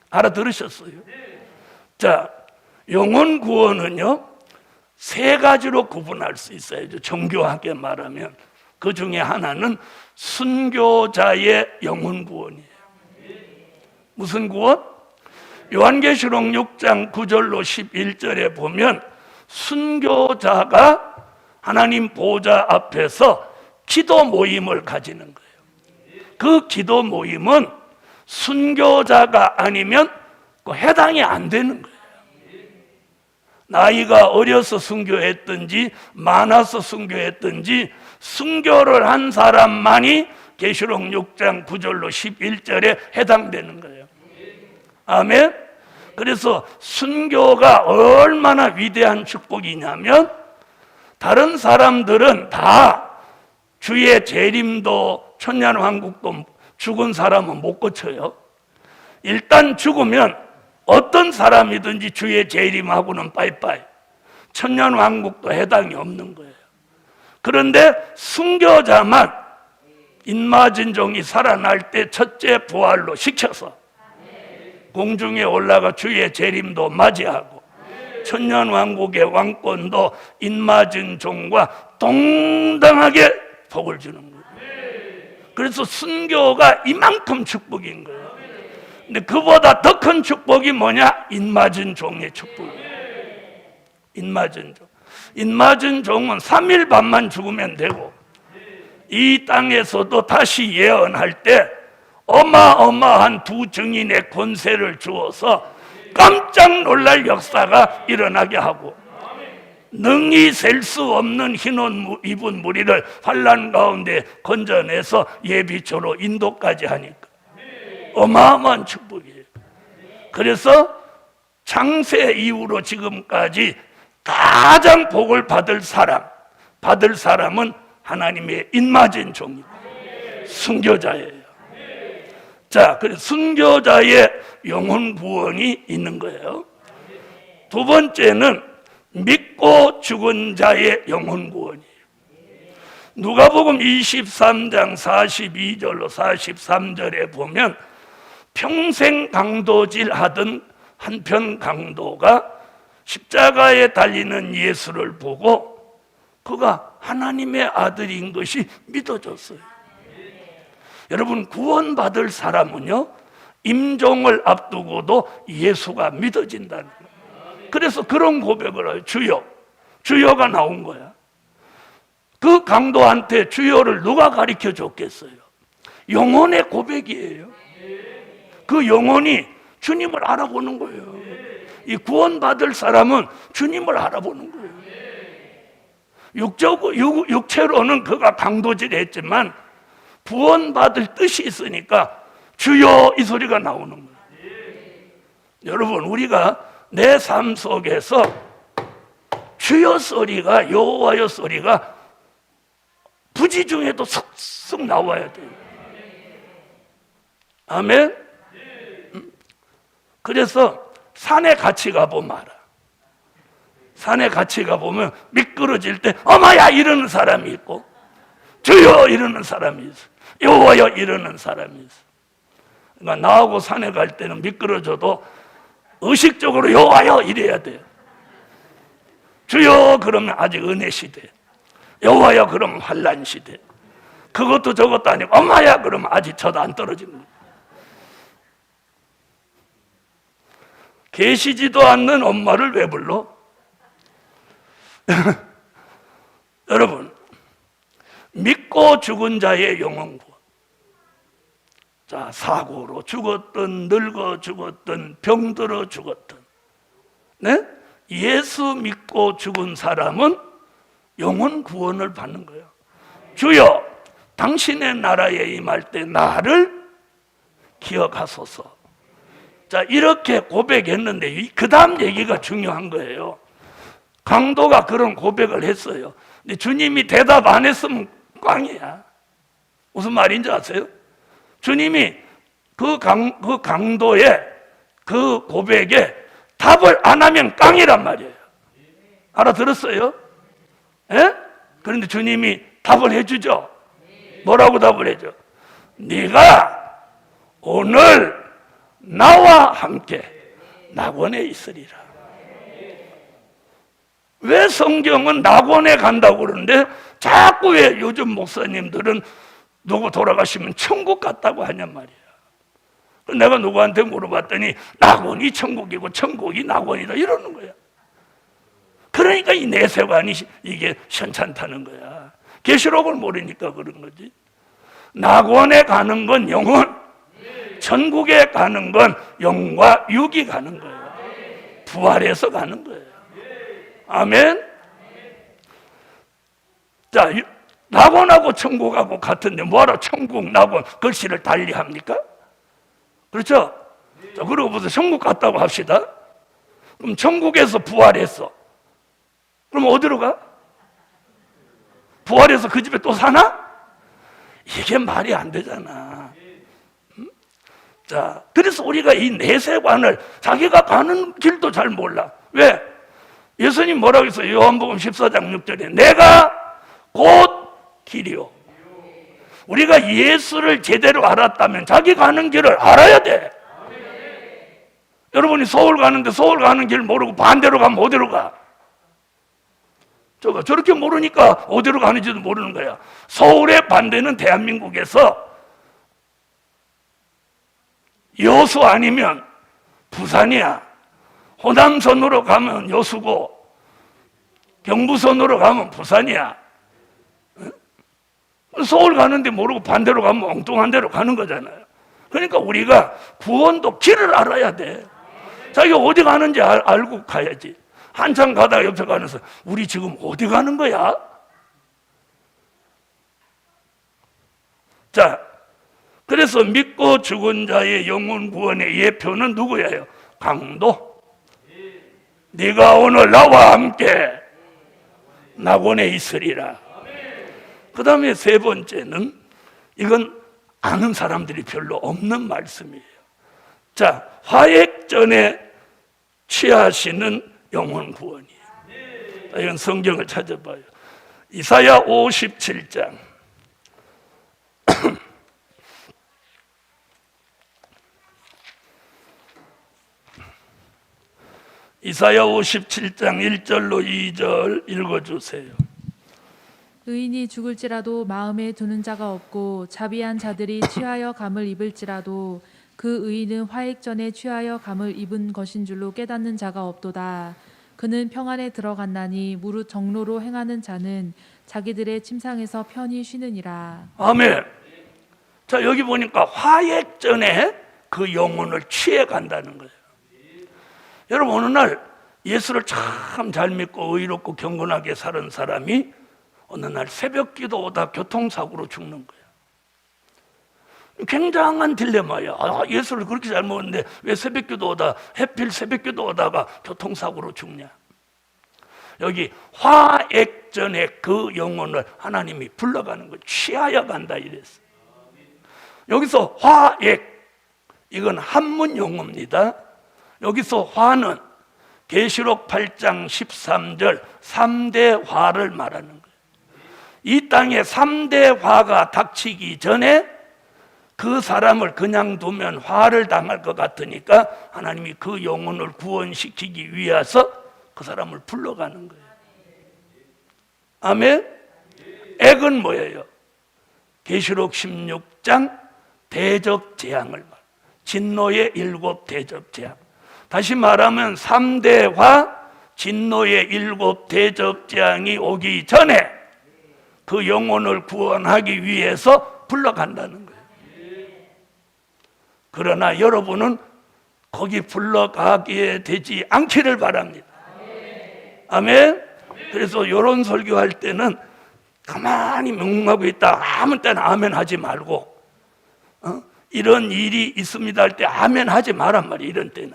알아들으셨어요? 자, 영혼 구원은요, 세 가지로 구분할 수 있어요. 정교하게 말하면. 그 중에 하나는 순교자의 영혼 구원이에요. 무슨 구원? 요한계시록 6장 9절로 11절에 보면 순교자가 하나님 보좌 앞에서 기도 모임을 가지는 거예요. 그 기도 모임은 순교자가 아니면 해당이 안 되는 거예요. 나이가 어려서 순교했든지 많아서 순교했든지 순교를 한 사람만이 계시록 6장 9절로 11절에 해당되는 거예요. 아멘. 그래서 순교가 얼마나 위대한 축복이냐면 다른 사람들은 다 주의 재림도 천년왕국도 죽은 사람은 못 거쳐요. 일단 죽으면 어떤 사람이든지 주의 재림하고는 빠이빠이. 천년왕국도 해당이 없는 거예요. 그런데 순교자만 인마진종이 살아날 때 첫째 부활로 시켜서 공중에 올라가 주의 재림도 맞이하고 천년왕국의 왕권도 인마진종과 동등하게 복을 주는 거예요. 그래서 순교가 이만큼 축복인 거예요. 근데 그보다 더 큰 축복이 뭐냐? 인마진종의 축복이에요. 인마진종. 인마진종은 3일 반만 죽으면 되고 이 땅에서도 다시 예언할 때 어마어마한 두 증인의 권세를 주어서 깜짝 놀랄 역사가 일어나게 하고 능히 셀 수 없는 흰옷 입은 무리를 환난 가운데 건져내서 예비초로 인도까지 하니까 어마어마한 축복이에요. 그래서 창세 이후로 지금까지 가장 복을 받을 사람은 하나님의 인마진 종이고 순교자예요. 자, 그래서 순교자의 영혼 구원이 있는 거예요. 두 번째는 믿고 죽은 자의 영혼 구원이에요. 누가복음 23장 42절로 43절에 보면 평생 강도질 하던 한편 강도가 십자가에 달리는 예수를 보고 그가 하나님의 아들인 것이 믿어졌어요. 여러분, 구원받을 사람은요 임종을 앞두고도 예수가 믿어진다는 거예요. 그래서 그런 고백을 해요. 주여, 주여가 나온 거야. 그 강도한테 주여를 누가 가르쳐 줬겠어요? 영혼의 고백이에요. 그 영혼이 주님을 알아보는 거예요. 이 구원받을 사람은 주님을 알아보는 거예요. 육체로는 그가 강도질했지만 구원받을 뜻이 있으니까 주여 이 소리가 나오는 거예요. 여러분, 우리가 내 삶 속에서 주여 소리가, 여호와여 소리가 부지 중에도 쏙쏙 나와야 돼요. 아멘. 그래서 산에 같이 가보면 알아. 산에 같이 가보면 미끄러질 때 어마야 이러는 사람이 있고 주여 이러는 사람이 있어. 여호와여 이러는 사람이 있어. 그러니까 나하고 산에 갈 때는 미끄러져도 의식적으로 여호와여 이래야 돼요. 주여 그러면 아직 은혜 시대, 여호와여 그러면 환난 시대. 그것도 저것도 아니고 엄마야 그러면 아직 저도 안 떨어지는 거예요. 계시지도 않는 엄마를 왜 불러? 여러분, 믿고 죽은 자의 영혼 구원. 자, 사고로 죽었든 늙어 죽었든 병들어 죽었든, 네? 예수 믿고 죽은 사람은 영혼 구원을 받는 거예요. 주여, 당신의 나라에 임할 때 나를 기억하소서. 자, 이렇게 고백했는데 그 다음 얘기가 중요한 거예요. 강도가 그런 고백을 했어요. 근데 주님이 대답 안 했으면 꽝이야. 무슨 말인지 아세요? 주님이 그 강도의 그 고백에 답을 안 하면 깡이란 말이에요. 알아들었어요? 예? 그런데 주님이 답을 해주죠. 뭐라고 답을 해줘? 네가 오늘 나와 함께 낙원에 있으리라. 왜 성경은 낙원에 간다고 그러는데 자꾸 왜 요즘 목사님들은 누구 돌아가시면 천국 갔다고 하냔 말이야. 내가 누구한테 물어봤더니 낙원이 천국이고 천국이 낙원이다 이러는 거야. 그러니까 이 내세관이 이게 현찮다는 거야. 계시록을 모르니까 그런 거지. 낙원에 가는 건 영혼, 천국에 가는 건 영과 육이 가는 거예요. 부활해서 가는 거예요. 아멘. 자, 낙원하고 천국하고 같은데 뭐하러 천국, 낙원 글씨를 달리 합니까? 그렇죠? 자, 그러고 보세요. 천국 갔다고 합시다. 그럼 천국에서 부활했어. 그럼 어디로 가? 부활해서 그 집에 또 사나? 이게 말이 안 되잖아. 자, 그래서 우리가 이 내세관을 자기가 가는 길도 잘 몰라. 왜? 예수님 뭐라고 했어요? 요한복음 14장 6절에 내가 곧 길이요. 우리가 예수를 제대로 알았다면 자기 가는 길을 알아야 돼. 여러분이 서울 가는데 서울 가는 길 모르고 반대로 가면 어디로 가? 저렇게 모르니까 어디로 가는지도 모르는 거야. 서울의 반대는 대한민국에서 여수 아니면 부산이야. 호남선으로 가면 여수고 경부선으로 가면 부산이야. 서울 가는데 모르고 반대로 가면 엉뚱한 데로 가는 거잖아요. 그러니까 우리가 구원도 길을 알아야 돼. 자기가 어디 가는지 알고 가야지. 한참 가다가 옆에 가면서 우리 지금 어디 가는 거야? 자, 그래서 믿고 죽은 자의 영혼 구원의 예표는 누구예요? 강도. 네가 오늘 나와 함께 낙원에 있으리라. 그 다음에 세 번째는 이건 아는 사람들이 별로 없는 말씀이에요. 자, 화액전에 취하시는 영혼 구원이에요. 이건 성경을 찾아봐요. 이사야 57장 이사야 57장 1절로 2절 읽어주세요. 의인이 죽을지라도 마음에 두는 자가 없고 자비한 자들이 취하여 감을 입을지라도 그 의인은 화액전에 취하여 감을 입은 것인 줄로 깨닫는 자가 없도다. 그는 평안에 들어갔나니 무릇 정로로 행하는 자는 자기들의 침상에서 편히 쉬느니라. 아멘. 자, 여기 보니까 화액전에 그 영혼을 취해 간다는 거예요. 여러분, 어느 날 예수를 참 잘 믿고 의롭고 경건하게 사는 사람이 어느 날 새벽 기도 오다 교통사고로 죽는 거야. 굉장한 딜레마야. 예수를 그렇게 잘 먹었는데 왜 새벽 기도 오다 해필 새벽 기도 오다가 교통사고로 죽냐. 여기 화액전에 그 영혼을 하나님이 불러가는 거예요. 취하여 간다 이랬어. 여기서 화액, 이건 한문 용어입니다. 여기서 화는 계시록 8장 13절 3대 화를 말하는 거예요. 이 땅에 3대 화가 닥치기 전에 그 사람을 그냥 두면 화를 당할 것 같으니까 하나님이 그 영혼을 구원시키기 위해서 그 사람을 불러가는 거예요. 아멘? 액은 뭐예요? 계시록 16장 대접재앙을 말. 진노의 7 대접재앙. 다시 말하면 3대 화, 진노의 7 대접재앙이 오기 전에 그 영혼을 구원하기 위해서 불러간다는 거예요. 그러나 여러분은 거기 불러가게 되지 않기를 바랍니다. 아멘. 그래서 이런 설교할 때는 가만히 묵묵하고 있다 아무 때나 아멘 하지 말고, 이런 일이 있습니다 할 때 아멘 하지 말란 말이에요. 이런 때는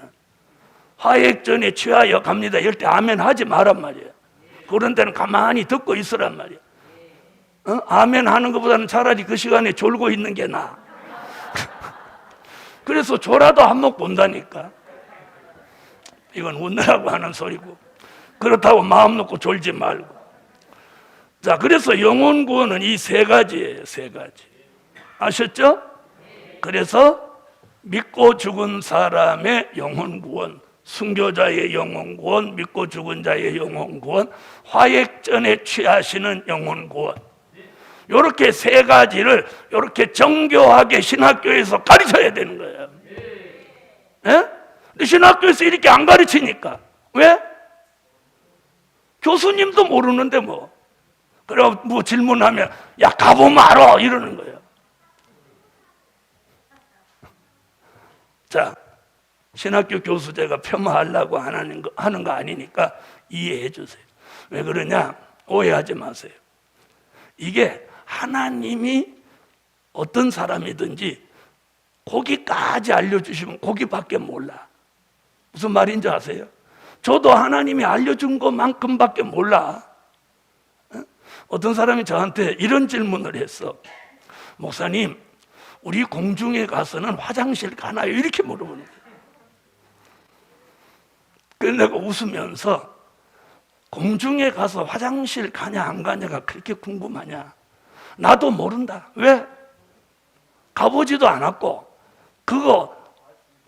화액전에 취하여 갑니다 이럴 때 아멘 하지 말란 말이에요. 그런 때는 가만히 듣고 있으란 말이에요. 아멘 하는 것보다는 차라리 그 시간에 졸고 있는 게 나아. 그래서 졸아도 한몫 본다니까. 이건 웃느라고 하는 소리고, 그렇다고 마음 놓고 졸지 말고. 자, 그래서 영혼 구원은 이 세 가지예요. 세 가지. 아셨죠? 그래서 믿고 죽은 사람의 영혼 구원, 순교자의 영혼 구원, 믿고 죽은 자의 영혼 구원, 화액전에 취하시는 영혼 구원, 이렇게 세 가지를 이렇게 정교하게 신학교에서 가르쳐야 되는 거예요. 예? 근데 신학교에서 이렇게 안 가르치니까. 왜? 교수님도 모르는데 뭐. 그래 뭐 질문하면 야 가보면 알아 이러는 거예요. 자, 신학교 교수제가 폄하하려고 하는 거 아니니까 이해해 주세요. 왜 그러냐? 오해하지 마세요. 이게 하나님이 어떤 사람이든지 거기까지 알려주시면 거기밖에 몰라. 무슨 말인지 아세요? 저도 하나님이 알려준 것만큼밖에 몰라. 어떤 사람이 저한테 이런 질문을 했어. 목사님, 우리 공중에 가서는 화장실 가나요? 이렇게 물어보는 거예요. 그래서 내가 웃으면서 공중에 가서 화장실 가냐 안 가냐가 그렇게 궁금하냐? 나도 모른다. 왜? 가보지도 않았고 그거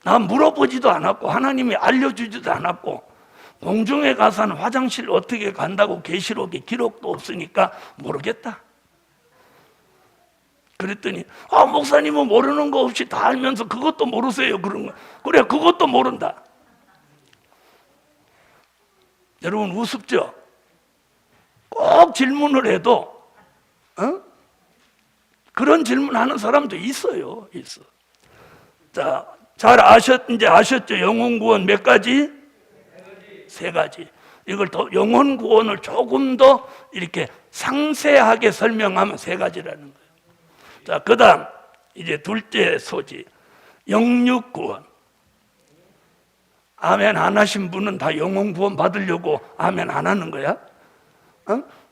나 물어보지도 않았고 하나님이 알려주지도 않았고 공중에 가서는 화장실 어떻게 간다고 계시록에 기록도 없으니까 모르겠다. 그랬더니 목사님은 모르는 거 없이 다 알면서 그것도 모르세요. 그런 거. 그래, 그것도 모른다. 여러분 우습죠? 꼭 질문을 해도 그런 질문하는 사람도 있어요. 있어. 자, 잘 이제 아셨죠? 영혼 구원 몇 가지? 세 가지. 이걸 더 영혼 구원을 조금 더 이렇게 상세하게 설명하면 세 가지라는 거예요. 자, 그다음 이제 둘째 소지, 영육 구원. 아멘 안 하신 분은 다 영혼 구원 받으려고 아멘 안 하는 거야?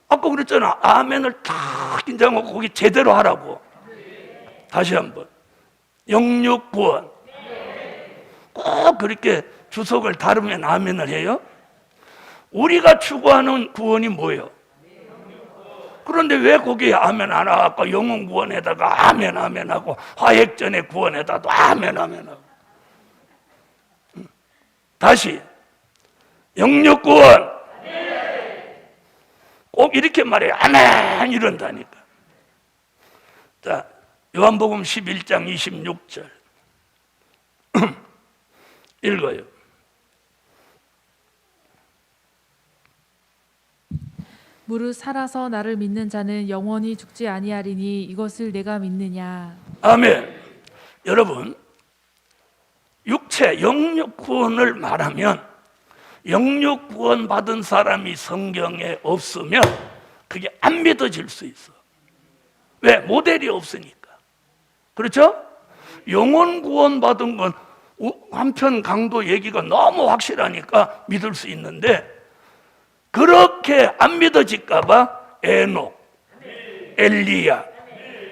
아까 그랬잖아. 아멘을 딱 긴장하고 거기 제대로 하라고. 다시 한번. 영육 구원. 꼭 그렇게 주석을 다르면 아멘을 해요? 우리가 추구하는 구원이 뭐예요? 그런데 왜 거기에 아멘 안 하고 영혼 구원에다가 아멘 하고 화액전의 구원에다도 아멘 하고. 다시 영육 구원. 꼭 이렇게 말해요. 아멘 이런다니까. 자, 요한복음 11장 26절 읽어요. 무릇 살아서 나를 믿는 자는 영원히 죽지 아니하리니 이것을 내가 믿느냐. 아멘. 여러분, 육체 영육 구원을 말하면 영육 구원 받은 사람이 성경에 없으면 그게 안 믿어질 수 있어. 왜? 모델이 없으니까. 그렇죠? 영혼 구원 받은 건 한편 강도 얘기가 너무 확실하니까 믿을 수 있는데, 그렇게 안 믿어질까 봐 에녹, 엘리야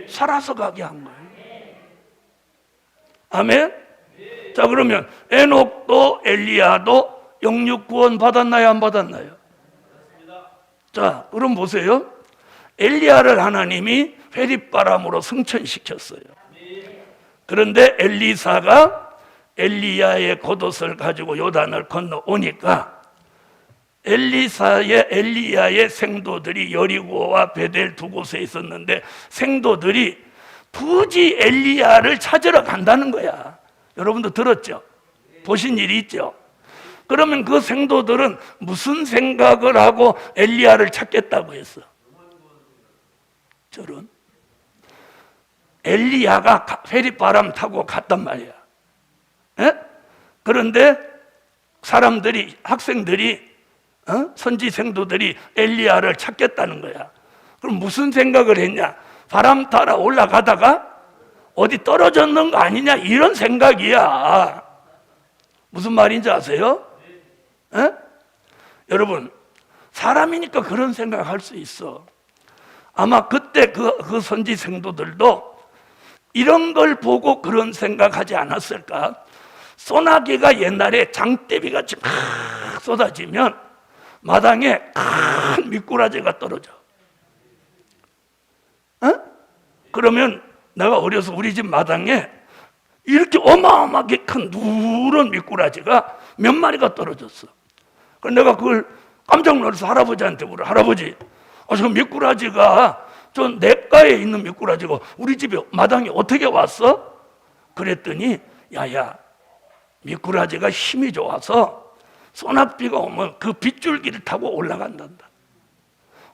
살아서 가게 한 거예요. 아멘? 자, 그러면 에녹도 엘리야도 영육 구원 받았나요? 안 받았나요? 자, 그럼 보세요. 엘리야를 하나님이 회립바람으로 승천시켰어요. 그런데 엘리사가 엘리야의 겉옷을 가지고 요단을 건너오니까 엘리야의 생도들이 여리고와 베델 두 곳에 있었는데 생도들이 굳이 엘리야를 찾으러 간다는 거야. 여러분도 들었죠? 보신 일이 있죠? 그러면 그 생도들은 무슨 생각을 하고 엘리야를 찾겠다고 했어? 저런 엘리야가 회립바람 타고 갔단 말이야. 예? 그런데 사람들이, 학생들이, 선지 생도들이 엘리야를 찾겠다는 거야. 그럼 무슨 생각을 했냐? 바람 따라 올라가다가 어디 떨어졌는 거 아니냐, 이런 생각이야. 무슨 말인지 아세요? 예? 여러분, 사람이니까 그런 생각할 수 있어. 아마 그때 그 선지 생도들도 이런 걸 보고 그런 생각하지 않았을까? 소나기가 옛날에 장대비같이 막 쏟아지면 마당에 큰 미꾸라지가 떨어져. 그러면 내가 어려서 우리 집 마당에 이렇게 어마어마하게 큰 누런 미꾸라지가 몇 마리가 떨어졌어. 그래서 내가 그걸 깜짝 놀라서 할아버지한테 물어. 할아버지, 저 미꾸라지가, 저 냇가에 있는 미꾸라지가 우리 집에 마당에 어떻게 왔어? 그랬더니, 야야, 미꾸라지가 힘이 좋아서 소낙비가 오면 그 빗줄기를 타고 올라간단다.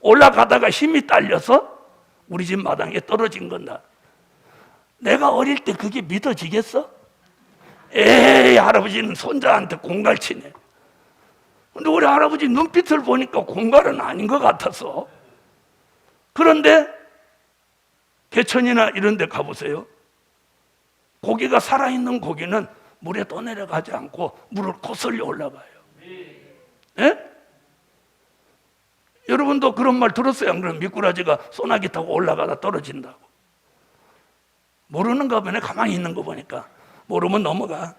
올라가다가 힘이 딸려서 우리 집 마당에 떨어진 건다. 내가 어릴 때 그게 믿어지겠어? 에이, 할아버지는 손자한테 공갈치네. 근데 우리 할아버지 눈빛을 보니까 공갈은 아닌 것 같아서. 그런데 개천이나 이런 데 가보세요. 고기가 살아있는 고기는 물에 떠내려가지 않고 물을 거슬려 올라가요. 예? 여러분도 그런 말 들었어요? 안 그러면 미꾸라지가 소나기 타고 올라가다 떨어진다고. 모르는가 보네. 가만히 있는 거 보니까. 모르면 넘어가.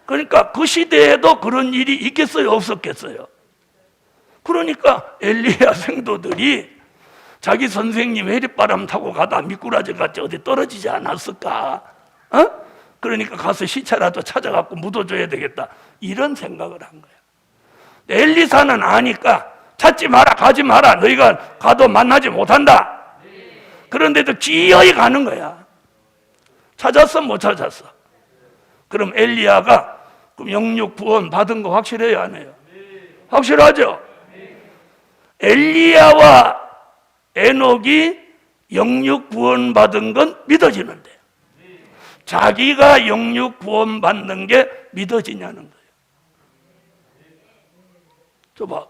그러니까 그 시대에도 그런 일이 있겠어요? 없었겠어요? 그러니까 엘리야 생도들이 자기 선생님 해리바람 타고 가다 미꾸라지같이 어디 떨어지지 않았을까? 그러니까 가서 시체라도 찾아갖고 묻어줘야 되겠다, 이런 생각을 한 거야. 엘리사는 아니까 찾지 마라, 가지 마라, 너희가 가도 만나지 못한다. 그런데도 기어이 가는 거야. 찾았어, 못 찾았어? 그럼 엘리야가 그럼 영육 구원 받은 거 확실해요, 안 해요? 확실하죠? 엘리야와 에녹이 영육 구원 받은 건 믿어지는데 자기가 영육 구원 받는 게 믿어지냐는 거예요. 봐,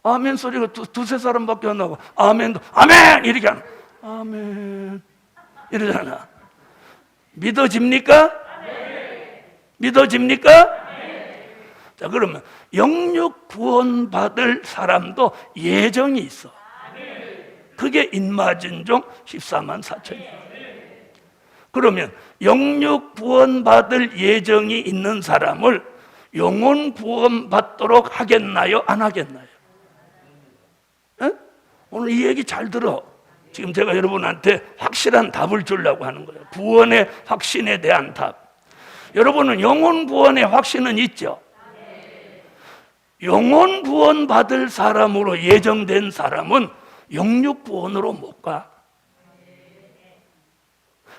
아멘 소리가 두세 사람밖에 안 나고 아멘도 아멘 이렇게 하는, 아멘 이러잖아. 믿어집니까? 믿어집니까? 자, 그러면 영육 구원 받을 사람도 예정이 있어. 그게 인마진종 14만 4천이에요. 그러면 영육 구원 받을 예정이 있는 사람을 영혼 구원 받도록 하겠나요? 안 하겠나요? 에? 오늘 이 얘기 잘 들어. 지금 제가 여러분한테 확실한 답을 주려고 하는 거예요. 구원의 확신에 대한 답. 여러분은 영혼 구원의 확신은 있죠? 영혼 구원 받을 사람으로 예정된 사람은 영육 구원으로 못 가.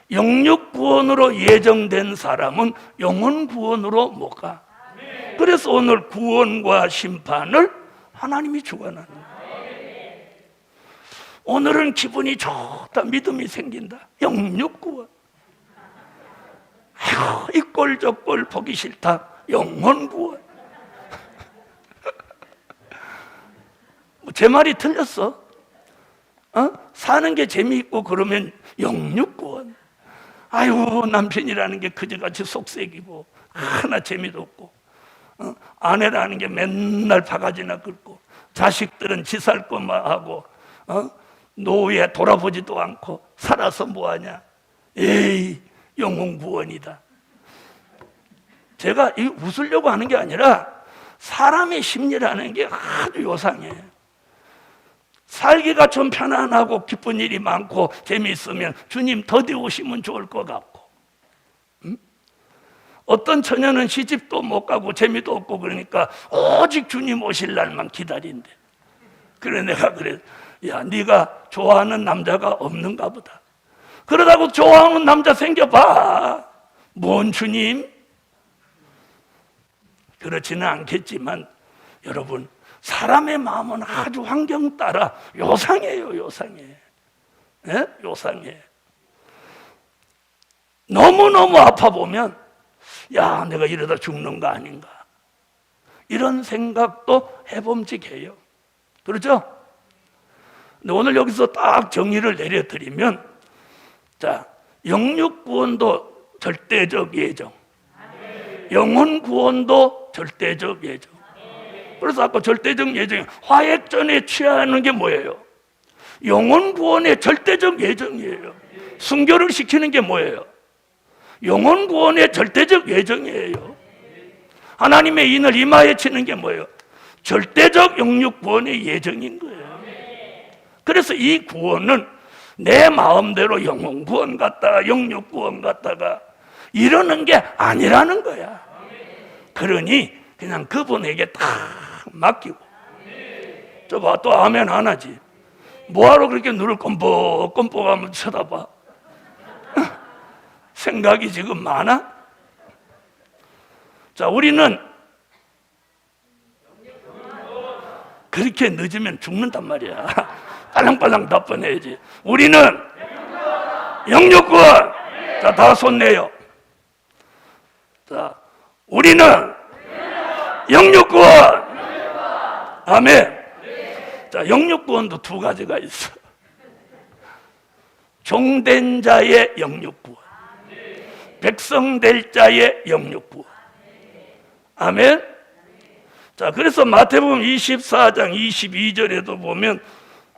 영육 구원으로 예정된 사람은 영혼 구원으로 못 가. 그래서 오늘 구원과 심판을 하나님이 주관하는 거예요. 오늘은 기분이 좋다, 믿음이 생긴다, 영육 구원. 아이고, 이 꼴 저 꼴 보기 싫다, 영혼 구원. 제 말이 틀렸어? 사는 게 재미있고 그러면 영육 구원. 아이고, 남편이라는 게 그저같이 속색이고 하나 재미도 없고, 아내라는 게 맨날 바가지나 긁고, 자식들은 지 살 것만 하고, 노후에 돌아보지도 않고 살아서 뭐하냐. 에이, 영혼 구원이다. 제가 이 웃으려고 하는 게 아니라 사람의 심리라는 게 아주 요상해. 살기가 좀 편안하고 기쁜 일이 많고 재미있으면 주님 더디 오시면 좋을 것 같고, 어떤 처녀는 시집도 못 가고 재미도 없고 그러니까 오직 주님 오실 날만 기다린대. 그래 내가 그래, 야, 네가 좋아하는 남자가 없는가 보다. 그러다고 좋아하는 남자 생겨봐. 뭔 주님? 그렇지는 않겠지만 여러분, 사람의 마음은 아주 환경 따라 요상해요. 요상해. 예? 요상해. 너무너무 아파 보면 야, 내가 이러다 죽는 거 아닌가, 이런 생각도 해봄직해요. 그렇죠? 근데 오늘 여기서 딱 정의를 내려드리면, 자, 영육 구원도 절대적 예정, 영혼 구원도 절대적 예정. 그래서 아까 절대적 예정, 화액전에 취하는 게 뭐예요? 영혼 구원의 절대적 예정이에요. 순교를 시키는 게 뭐예요? 영혼 구원의 절대적 예정이에요. 하나님의 인을 이마에 치는 게 뭐예요? 절대적 영육 구원의 예정인 거예요. 그래서 이 구원은 내 마음대로 영혼 구원 같다가 영육 구원 같다가 이러는 게 아니라는 거야. 그러니 그냥 그분에게 다 맡기고. 저 또 아멘 안 하지? 뭐하러 그렇게 눈을 껌뻑껌뻑 하면 쳐다봐? 생각이 지금 많아? 자, 우리는 그렇게 늦으면 죽는단 말이야. 빨랑빨랑 답변해야지. 우리는 영육구원. 자, 다 손 내요. 자, 우리는 영육구원. 아멘. 자, 영육구원도 두 가지가 있어. 종된 자의 영육구원, 백성될 자의 영육구원. 아멘. 자, 그래서 마태복음 24장 22절에도 보면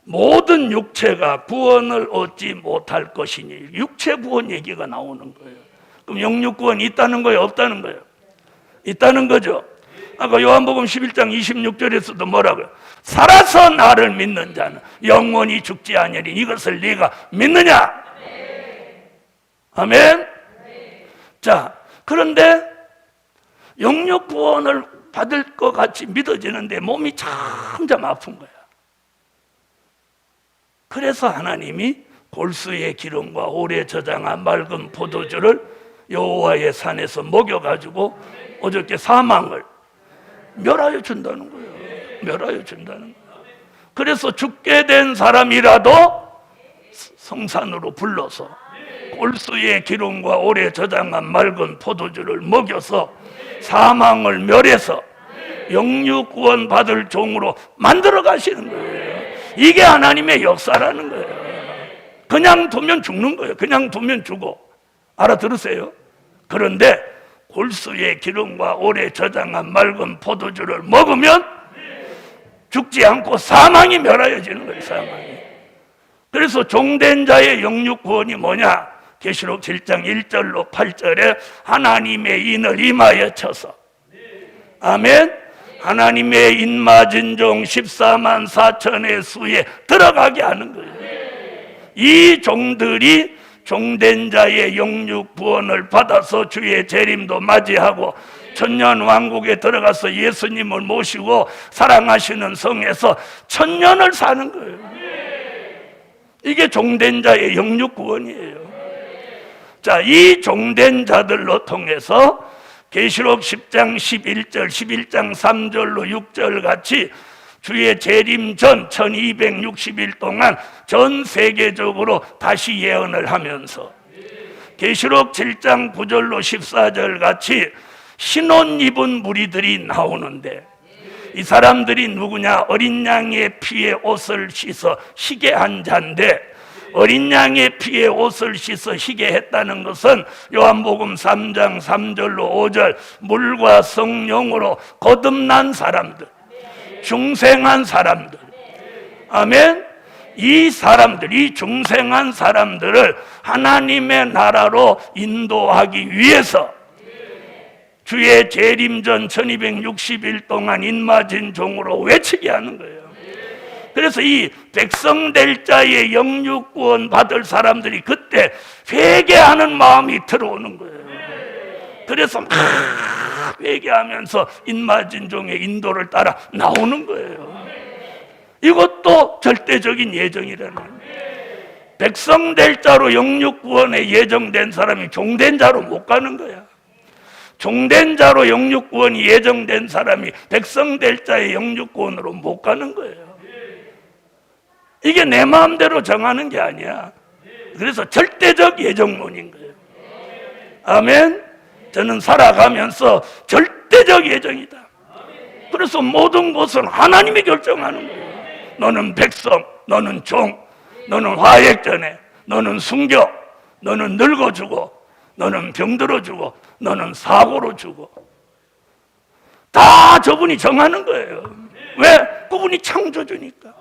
모든 육체가 구원을 얻지 못할 것이니, 육체 구원 얘기가 나오는 거예요. 그럼 영육구원이 있다는 거예요, 없다는 거예요? 있다는 거죠. 아까 요한복음 11장 26절에서도 뭐라고요? 살아서 나를 믿는 자는 영원히 죽지 아니하리. 이것을 네가 믿느냐? 아멘. 자, 그런데 영육구원을 받을 것 같이 믿어지는데 몸이 점점 아픈 거야. 그래서 하나님이 골수의 기름과 오래 저장한 맑은 포도주를 여호와의 산에서 먹여가지고 어저께 사망을 멸하여 준다는 거예요. 멸하여 준다는 거예요. 그래서 죽게 된 사람이라도 성산으로 불러서 골수의 기름과 오래 저장한 맑은 포도주를 먹여서 사망을 멸해서 영육구원 받을 종으로 만들어 가시는 거예요. 이게 하나님의 역사라는 거예요. 그냥 두면 죽는 거예요. 그냥 두면 죽어. 알아들으세요? 그런데 골수의 기름과 오래 저장한 맑은 포도주를 먹으면 죽지 않고 사망이 멸하여지는 거예요. 사망이. 그래서 종된 자의 영육구원이 뭐냐? 계시록 7장 1절로 8절에 하나님의 인을 이마에 쳐서, 아멘. 하나님의 인 맞은 종 14만 4천의 수에 들어가게 하는 거예요. 이 종들이 종된 자의 영육구원을 받아서 주의 재림도 맞이하고 천년 왕국에 들어가서 예수님을 모시고 사랑하시는 성에서 천년을 사는 거예요. 이게 종된 자의 영육구원이에요. 자, 이 종된 자들로 통해서 계시록 10장 11절, 11장 3절로 6절 같이 주의 재림 전 1260일 동안 전 세계적으로 다시 예언을 하면서 계시록 7장 9절로 14절 같이 신옷 입은 무리들이 나오는데, 이 사람들이 누구냐? 어린 양의 피에 옷을 씻어 희게 한 자인데, 어린 양의 피에 옷을 씻어 희게 했다는 것은 요한복음 3장 3절로 5절 물과 성령으로 거듭난 사람들, 중생한 사람들. 아멘. 이 사람들, 이 중생한 사람들을 하나님의 나라로 인도하기 위해서 주의 재림 전 1260일 동안 인맞은 종으로 외치게 하는 거예요. 그래서 이 백성될 자의 영육구원 받을 사람들이 그때 회개하는 마음이 들어오는 거예요. 그래서 막 회개하면서 인맞은 종의 인도를 따라 나오는 거예요. 이것도 절대적인 예정이라는 거예요. 백성될 자로 영육구원에 예정된 사람이 종된 자로 못 가는 거야. 종된 자로 영육구원이 예정된 사람이 백성될 자의 영육구원으로 못 가는 거예요. 이게 내 마음대로 정하는 게 아니야. 그래서 절대적 예정론인 거예요. 아멘. 저는 살아가면서 절대적 예정이다. 그래서 모든 것은 하나님이 결정하는 거예요. 너는 백성, 너는 종, 너는 화액전에, 너는 순교, 너는 늙어 죽어, 너는 병들어 죽어, 너는 사고로 죽어. 다 저분이 정하는 거예요. 왜? 그분이 창조주니까.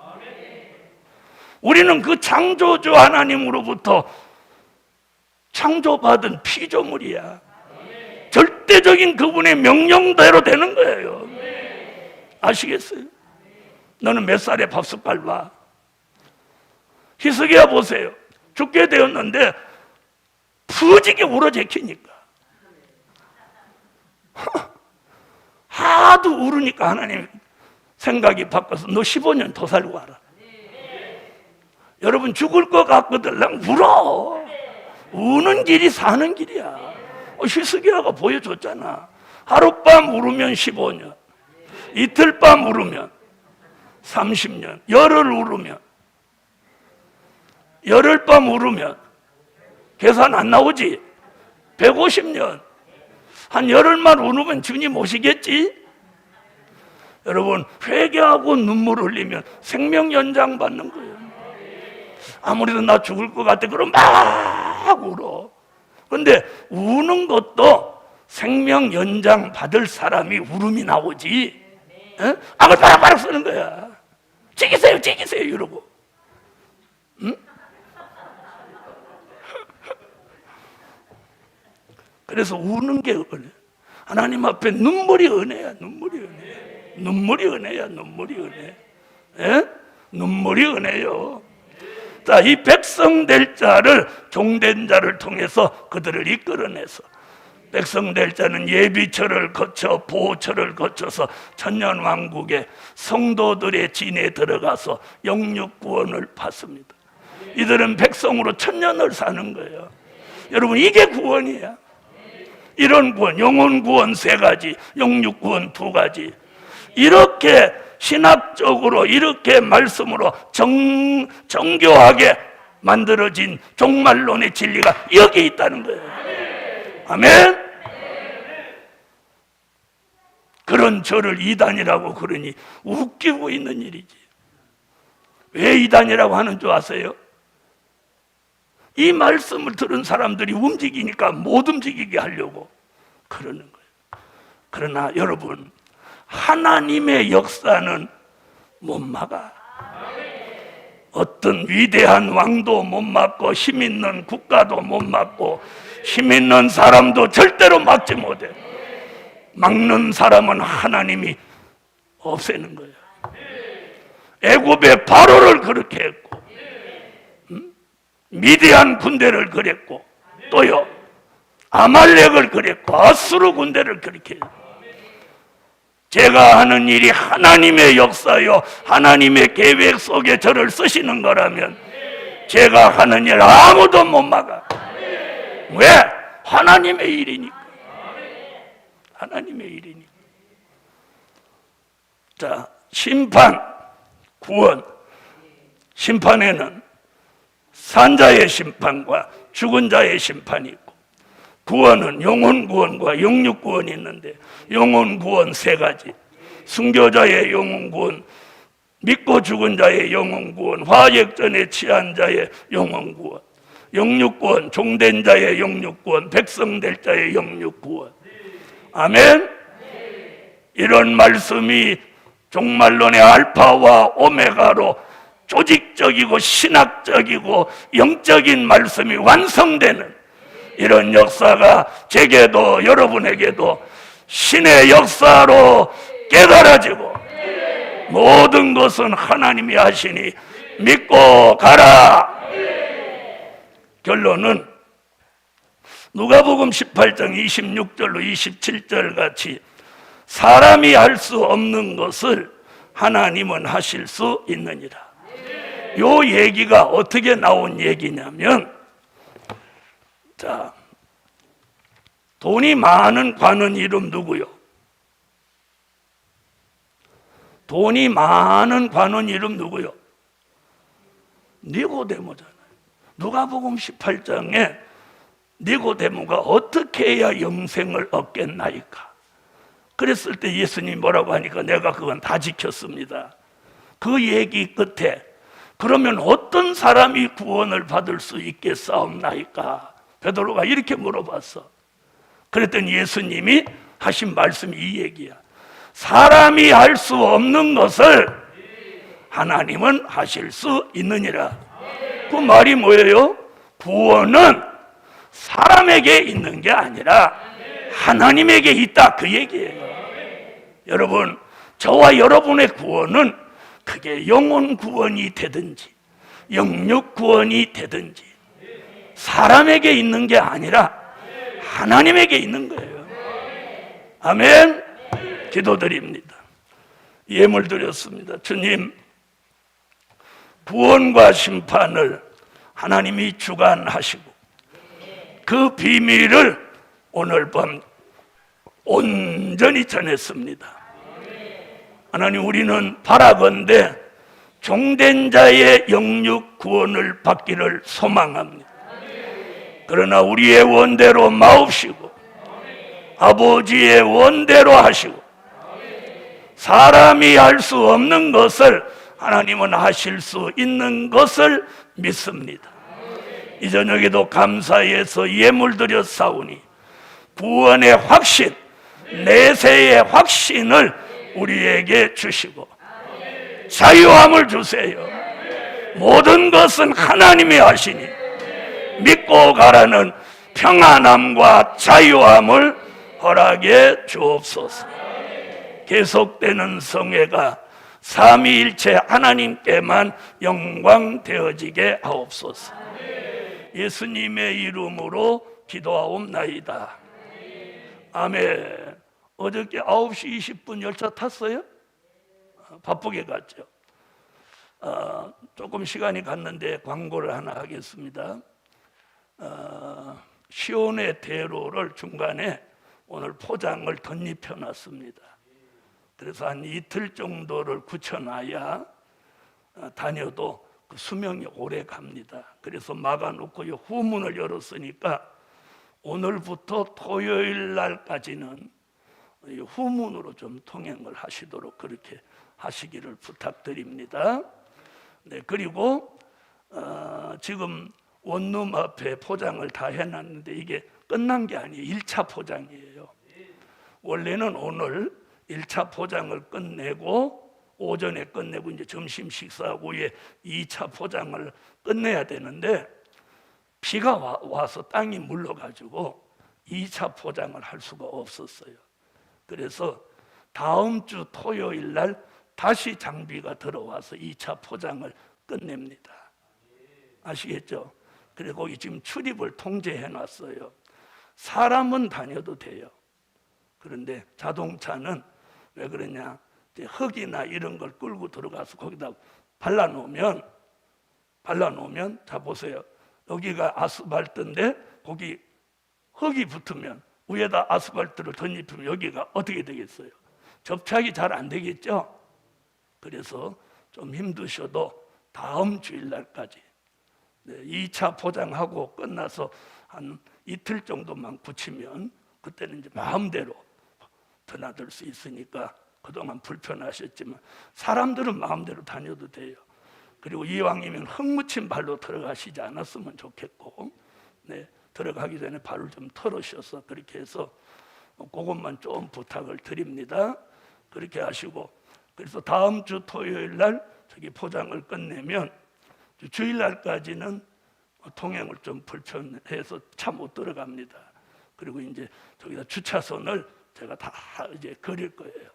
우리는 그 창조주 하나님으로부터 창조받은 피조물이야. 절대적인 그분의 명령대로 되는 거예요. 아시겠어요? 너는 몇 살에 밥 숟갈 봐. 히스기야 보세요. 죽게 되었는데 푸지게 울어제키니까 하도 울으니까 하나님 생각이 바뀌어서 너 15년 더 살고 와라. 여러분 죽을 것 같거든. 난 울어. 우는 길이 사는 길이야. 히스기야가 보여줬잖아. 하룻밤 울으면 15년, 이틀밤 울으면 30년, 열흘 울으면, 열흘밤 울으면 계산 안 나오지? 150년. 한 열흘만 울으면 주님 오시겠지? 여러분, 회개하고 눈물 흘리면 생명 연장 받는 거예요. 아무래도 나 죽을 것 같아. 그럼 막 울어. 근데 우는 것도 생명 연장 받을 사람이 울음이 나오지. 악을 바락바락 쓰는 거야. 찍이세요, 찍이세요 이러고. 응? 그래서 우는 게 은혜. 하나님 앞에 눈물이 은혜야. 눈물이 은혜. 눈물이 은혜야. 눈물이 은혜. 에? 눈물이 은혜요. 자, 이 백성 될 자를, 종된 자를 통해서 그들을 이끌어내서, 백성 될 자는 예비처를 거쳐 보호처를 거쳐서 천년왕국의 성도들의 진에 들어가서 영육 구원을 받습니다. 이들은 백성으로 천년을 사는 거예요. 여러분, 이게 구원이야. 이런 구원, 영혼 구원 3가지, 영육 구원 2가지. 이렇게 신학적으로, 이렇게 말씀으로 정교하게 만들어진 종말론의 진리가 여기 있다는 거예요. 아멘. 그런 저를 이단이라고 그러니 웃기고 있는 일이지. 왜 이단이라고 하는 줄 아세요? 이 말씀을 들은 사람들이 움직이니까 못 움직이게 하려고 그러는 거예요. 그러나 여러분, 하나님의 역사는 못 막아. 어떤 위대한 왕도 못 막고, 힘 있는 국가도 못 막고, 힘 있는 사람도 절대로 막지 못해. 막는 사람은 하나님이 없애는 거예요. 애굽의 바로를 그렇게 했고, 미디안 군대를 그랬고, 또요 아말렉을 그랬고, 아수르 군대를 그렇게 했고. 제가 하는 일이 하나님의 역사요, 하나님의 계획 속에 저를 쓰시는 거라면 제가 하는 일 아무도 못 막아. 왜? 하나님의 일이니까. 하나님의 일이니까. 자, 심판, 구원. 심판에는 산 자의 심판과 죽은 자의 심판이 있고, 구원은 영혼 구원과 영육 구원이 있는데, 영혼 구원 3가지. 순교자의 영혼 구원, 믿고 죽은 자의 영혼 구원, 화역전에 취한 자의 영혼 구원, 영육 구원, 종된 자의 영육 구원, 백성 될 자의 영육 구원. 아멘. 이런 말씀이 종말론의 알파와 오메가로 조직적이고 신학적이고 영적인 말씀이 완성되는 이런 역사가 제게도 여러분에게도 신의 역사로 깨달아지고, 모든 것은 하나님이 하시니 믿고 가라. 결론은 누가복음 18장 26절로 27절 같이 사람이 할 수 없는 것을 하나님은 하실 수 있느니라. 요 얘기가 어떻게 나온 얘기냐면, 자, 돈이 많은 관원 이름 누구요? 돈이 많은 관원 이름 누구요? 니고데모잖아요. 누가복음 18장에 니고데모가 어떻게 해야 영생을 얻겠나이까? 그랬을 때 예수님이 뭐라고 하니까 내가 그건 다 지켰습니다. 그 얘기 끝에 그러면 어떤 사람이 구원을 받을 수 있겠사옵나이까? 베드로가 이렇게 물어봤어. 그랬더니 예수님이 하신 말씀이 이 얘기야. 사람이 할 수 없는 것을 하나님은 하실 수 있느니라. 그 말이 뭐예요? 구원은 사람에게 있는 게 아니라 하나님에게 있다, 그 얘기예요. 여러분, 저와 여러분의 구원은 그게 영혼 구원이 되든지 영육 구원이 되든지 사람에게 있는 게 아니라 하나님에게 있는 거예요. 아멘. 기도드립니다. 예물 드렸습니다. 주님, 구원과 심판을 하나님이 주관하시고 그 비밀을 오늘 밤 온전히 전했습니다. 하나님, 우리는 바라건대 종된 자의 영육 구원을 받기를 소망합니다. 그러나 우리의 원대로 마옵시고 아버지의 원대로 하시고 사람이 할 수 없는 것을 하나님은 하실 수 있는 것을 믿습니다. 이 저녁에도 감사해서 예물 드려 싸우니 구원의 확신, 내세의 확신을 우리에게 주시고 자유함을 주세요. 모든 것은 하나님이 하시니 믿고 가라는 평안함과 자유함을 허락해 주옵소서. 계속되는 성회가 삼위일체 하나님께만 영광 되어지게 하옵소서. 예수님의 이름으로 기도하옵나이다. 아멘. 어저께 9시 20분 열차 탔어요? 바쁘게 갔죠. 조금 시간이 갔는데 광고를 하나 하겠습니다. 시온의 대로를 중간에 오늘 포장을 덧입혀 놨습니다. 그래서 한 이틀 정도를 굳혀놔야 다녀도 그 수명이 오래 갑니다. 그래서 막아놓고 후문을 열었으니까 오늘부터 토요일 날까지는 후문으로 좀 통행을 하시도록 그렇게 하시기를 부탁드립니다. 네, 그리고 지금 원룸 앞에 포장을 다 해놨는데 이게 끝난 게 아니에요. 1차 포장이에요. 원래는 오늘 1차 포장을 끝내고 오전에 끝내고 이제 점심 식사 후에 2차 포장을 끝내야 되는데 비가 와서 땅이 물러가지고 2차 포장을 할 수가 없었어요. 그래서 다음 주 토요일 날 다시 장비가 들어와서 2차 포장을 끝냅니다. 아시겠죠? 그리고 거기 지금 출입을 통제해 놨어요. 사람은 다녀도 돼요. 그런데 자동차는 왜 그러냐? 흙이나 이런 걸 끌고 들어가서 거기다 발라놓으면 자 보세요. 여기가 아스팔트인데 거기 흙이 붙으면 위에다 아스팔트를 덧입히면 여기가 어떻게 되겠어요? 접착이 잘 안 되겠죠? 그래서 좀 힘드셔도 다음 주일날까지 2차 포장하고 끝나서 한 이틀 정도만 붙이면 그때는 이제 마음대로 드나들 수 있으니까 그동안 불편하셨지만 사람들은 마음대로 다녀도 돼요. 그리고 이왕이면 흙 묻힌 발로 들어가시지 않았으면 좋겠고, 들어가기 전에 발을 좀 털으셔서 그렇게 해서 그것만 좀 부탁을 드립니다. 그렇게 하시고, 그래서 다음 주 토요일 날 저기 포장을 끝내면 주일 날까지는 통행을 좀 불편해서 차 못 들어갑니다. 그리고 이제 저기다 주차선을 제가 다 이제 그릴 거예요.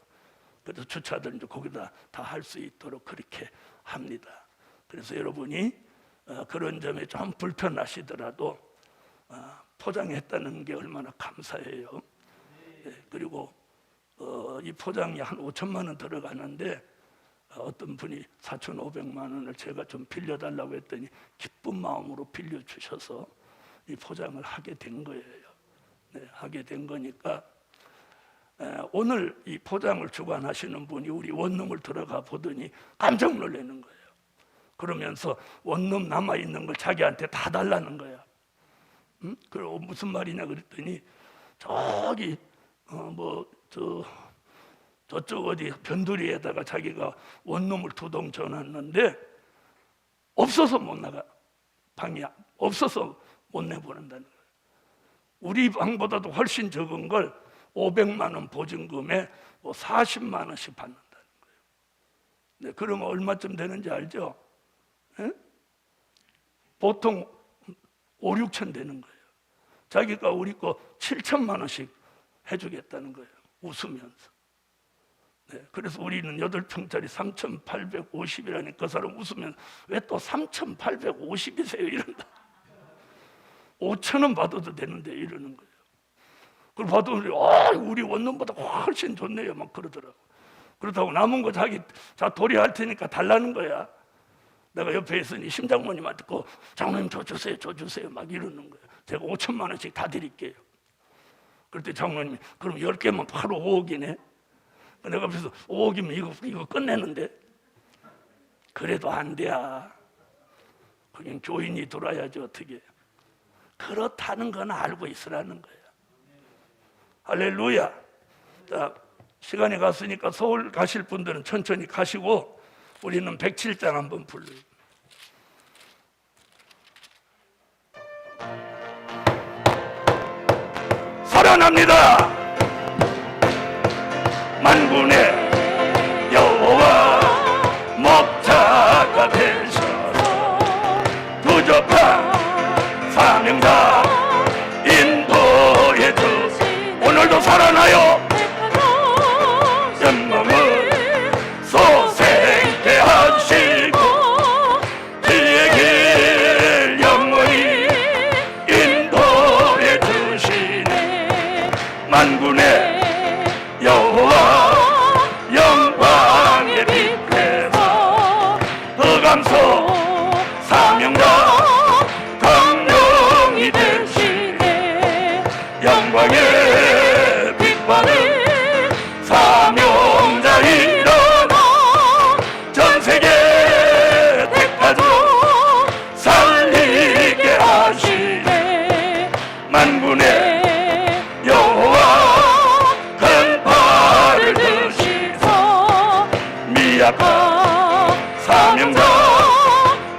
그래서 주차들 이제 거기다 다 할 수 있도록 그렇게 합니다. 그래서 여러분이 그런 점에 좀 불편하시더라도 포장했다는 게 얼마나 감사해요. 그리고 이 포장이 한 5천만 원 들어가는데 어떤 분이 4,500만 원을 제가 좀 빌려달라고 했더니 기쁜 마음으로 빌려주셔서 이 포장을 하게 된 거예요. 하게 된 거니까 오늘 이 포장을 주관하시는 분이 우리 원룸을 들어가 보더니 깜짝 놀라는 거예요. 그러면서 원룸 남아있는 걸 자기한테 다 달라는 거야. 그리고 무슨 말이냐 그랬더니 저기 저쪽 어디 변두리에다가 자기가 원룸을 2동 전놨는데 없어서 못 나가. 방이 없어서 못 내보낸다는 거예요. 우리 방보다도 훨씬 적은 걸 500만 원 보증금에 40만 원씩 받는다는 거예요. 네, 그러면 얼마쯤 되는지 알죠? 에? 보통 5, 6천 되는 거예요. 자기가 우리 거 7천만 원씩 해주겠다는 거예요. 웃으면서. 네, 그래서 우리는 8평짜리 3,850이라니까 그 사람 웃으면 왜 또 3,850이세요? 이런다. 5천 원 받아도 되는데 이러는 거예요. 그걸 받으면 우리 원룸보다 훨씬 좋네요 막 그러더라고. 그렇다고 남은 거 자 도리할 테니까 달라는 거야. 내가 옆에 있으니 심장모님한테 장로님 저 주세요 막 이러는 거예요. 제가 5천만 원씩 다 드릴게요. 그럴 때 장로님이 그럼 10개만 바로 5억이네. 내가 그래서 5억이면 이거 끝내는데 그래도 안 돼. 그냥 교인이 돌아야지 어떻게. 그렇다는 건 알고 있으라는 거예요. 할렐루야. 자, 시간이 갔으니까 서울 가실 분들은 천천히 가시고 우리는 107장 한번 불러요. 살아납니다. 만군의 여호와 목자가 되셔서 부족한 사명자 인도해 주시네. 오늘도 살아나요. 영광을 솟게 하시고 그의 길 영원히 인도해 주시네. 만군의 여호와 영광의 빛에서 흑암속 사명자 강령이 되시네. 영광의 빛받은 사명자 일어나 전 세계 택하죠 살리게 하시네. 만군의 여호와 큰 팔을 드시소 미약한 사명자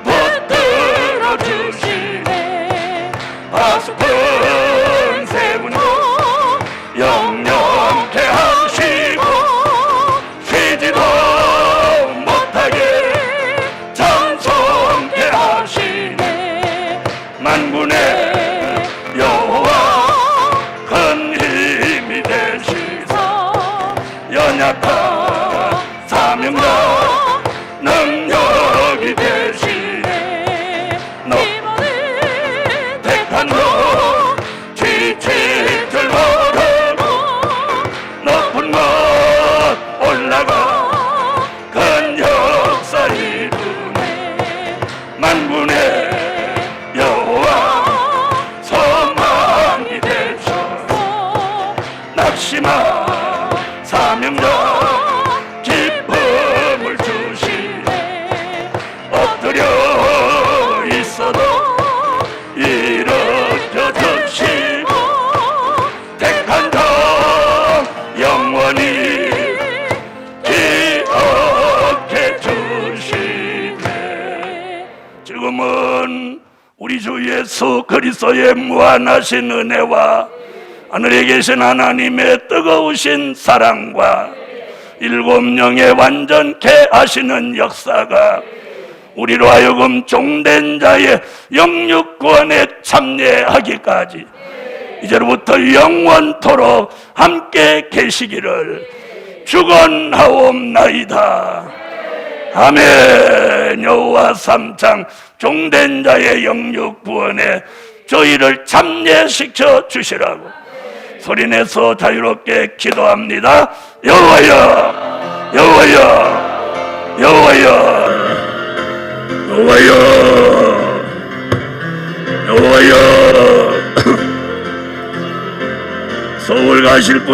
붙들어 주시네. 아스픈 세문도 영영케 하시고 쉬지도 못하게 찬송케 하시네. 만군의 여호와 큰 힘이 되시소 연약한 사명자 능력이 되시네. 너를 택한 너 지칠 줄 모르고 높은 곳 올라가 큰 역사 이루네. 만군의 여호와 소망이 되셔서 낙심한 사명자 기쁨을 주시네. 엎드려 있어도 일으켜 주시고 택한 자 영원히 기억해 주시네. 지금은 우리 주 예수 그리스도의 무한하신 은혜와 하늘에 계신 하나님의 뜨거우신 사랑과 7영의 완전케 하시는 역사가 우리로 하여금 종된 자의 영육구원에 참여하기까지 이제로부터 영원토록 함께 계시기를 축원하옵나이다. 아멘. 여호와 3창 종된 자의 영육구원에 저희를 참여시켜 주시라고 소리내서 자유롭게 기도합니다. 여호와여 여호와여 여호와여 여호와여 여호와여 서울 가실 분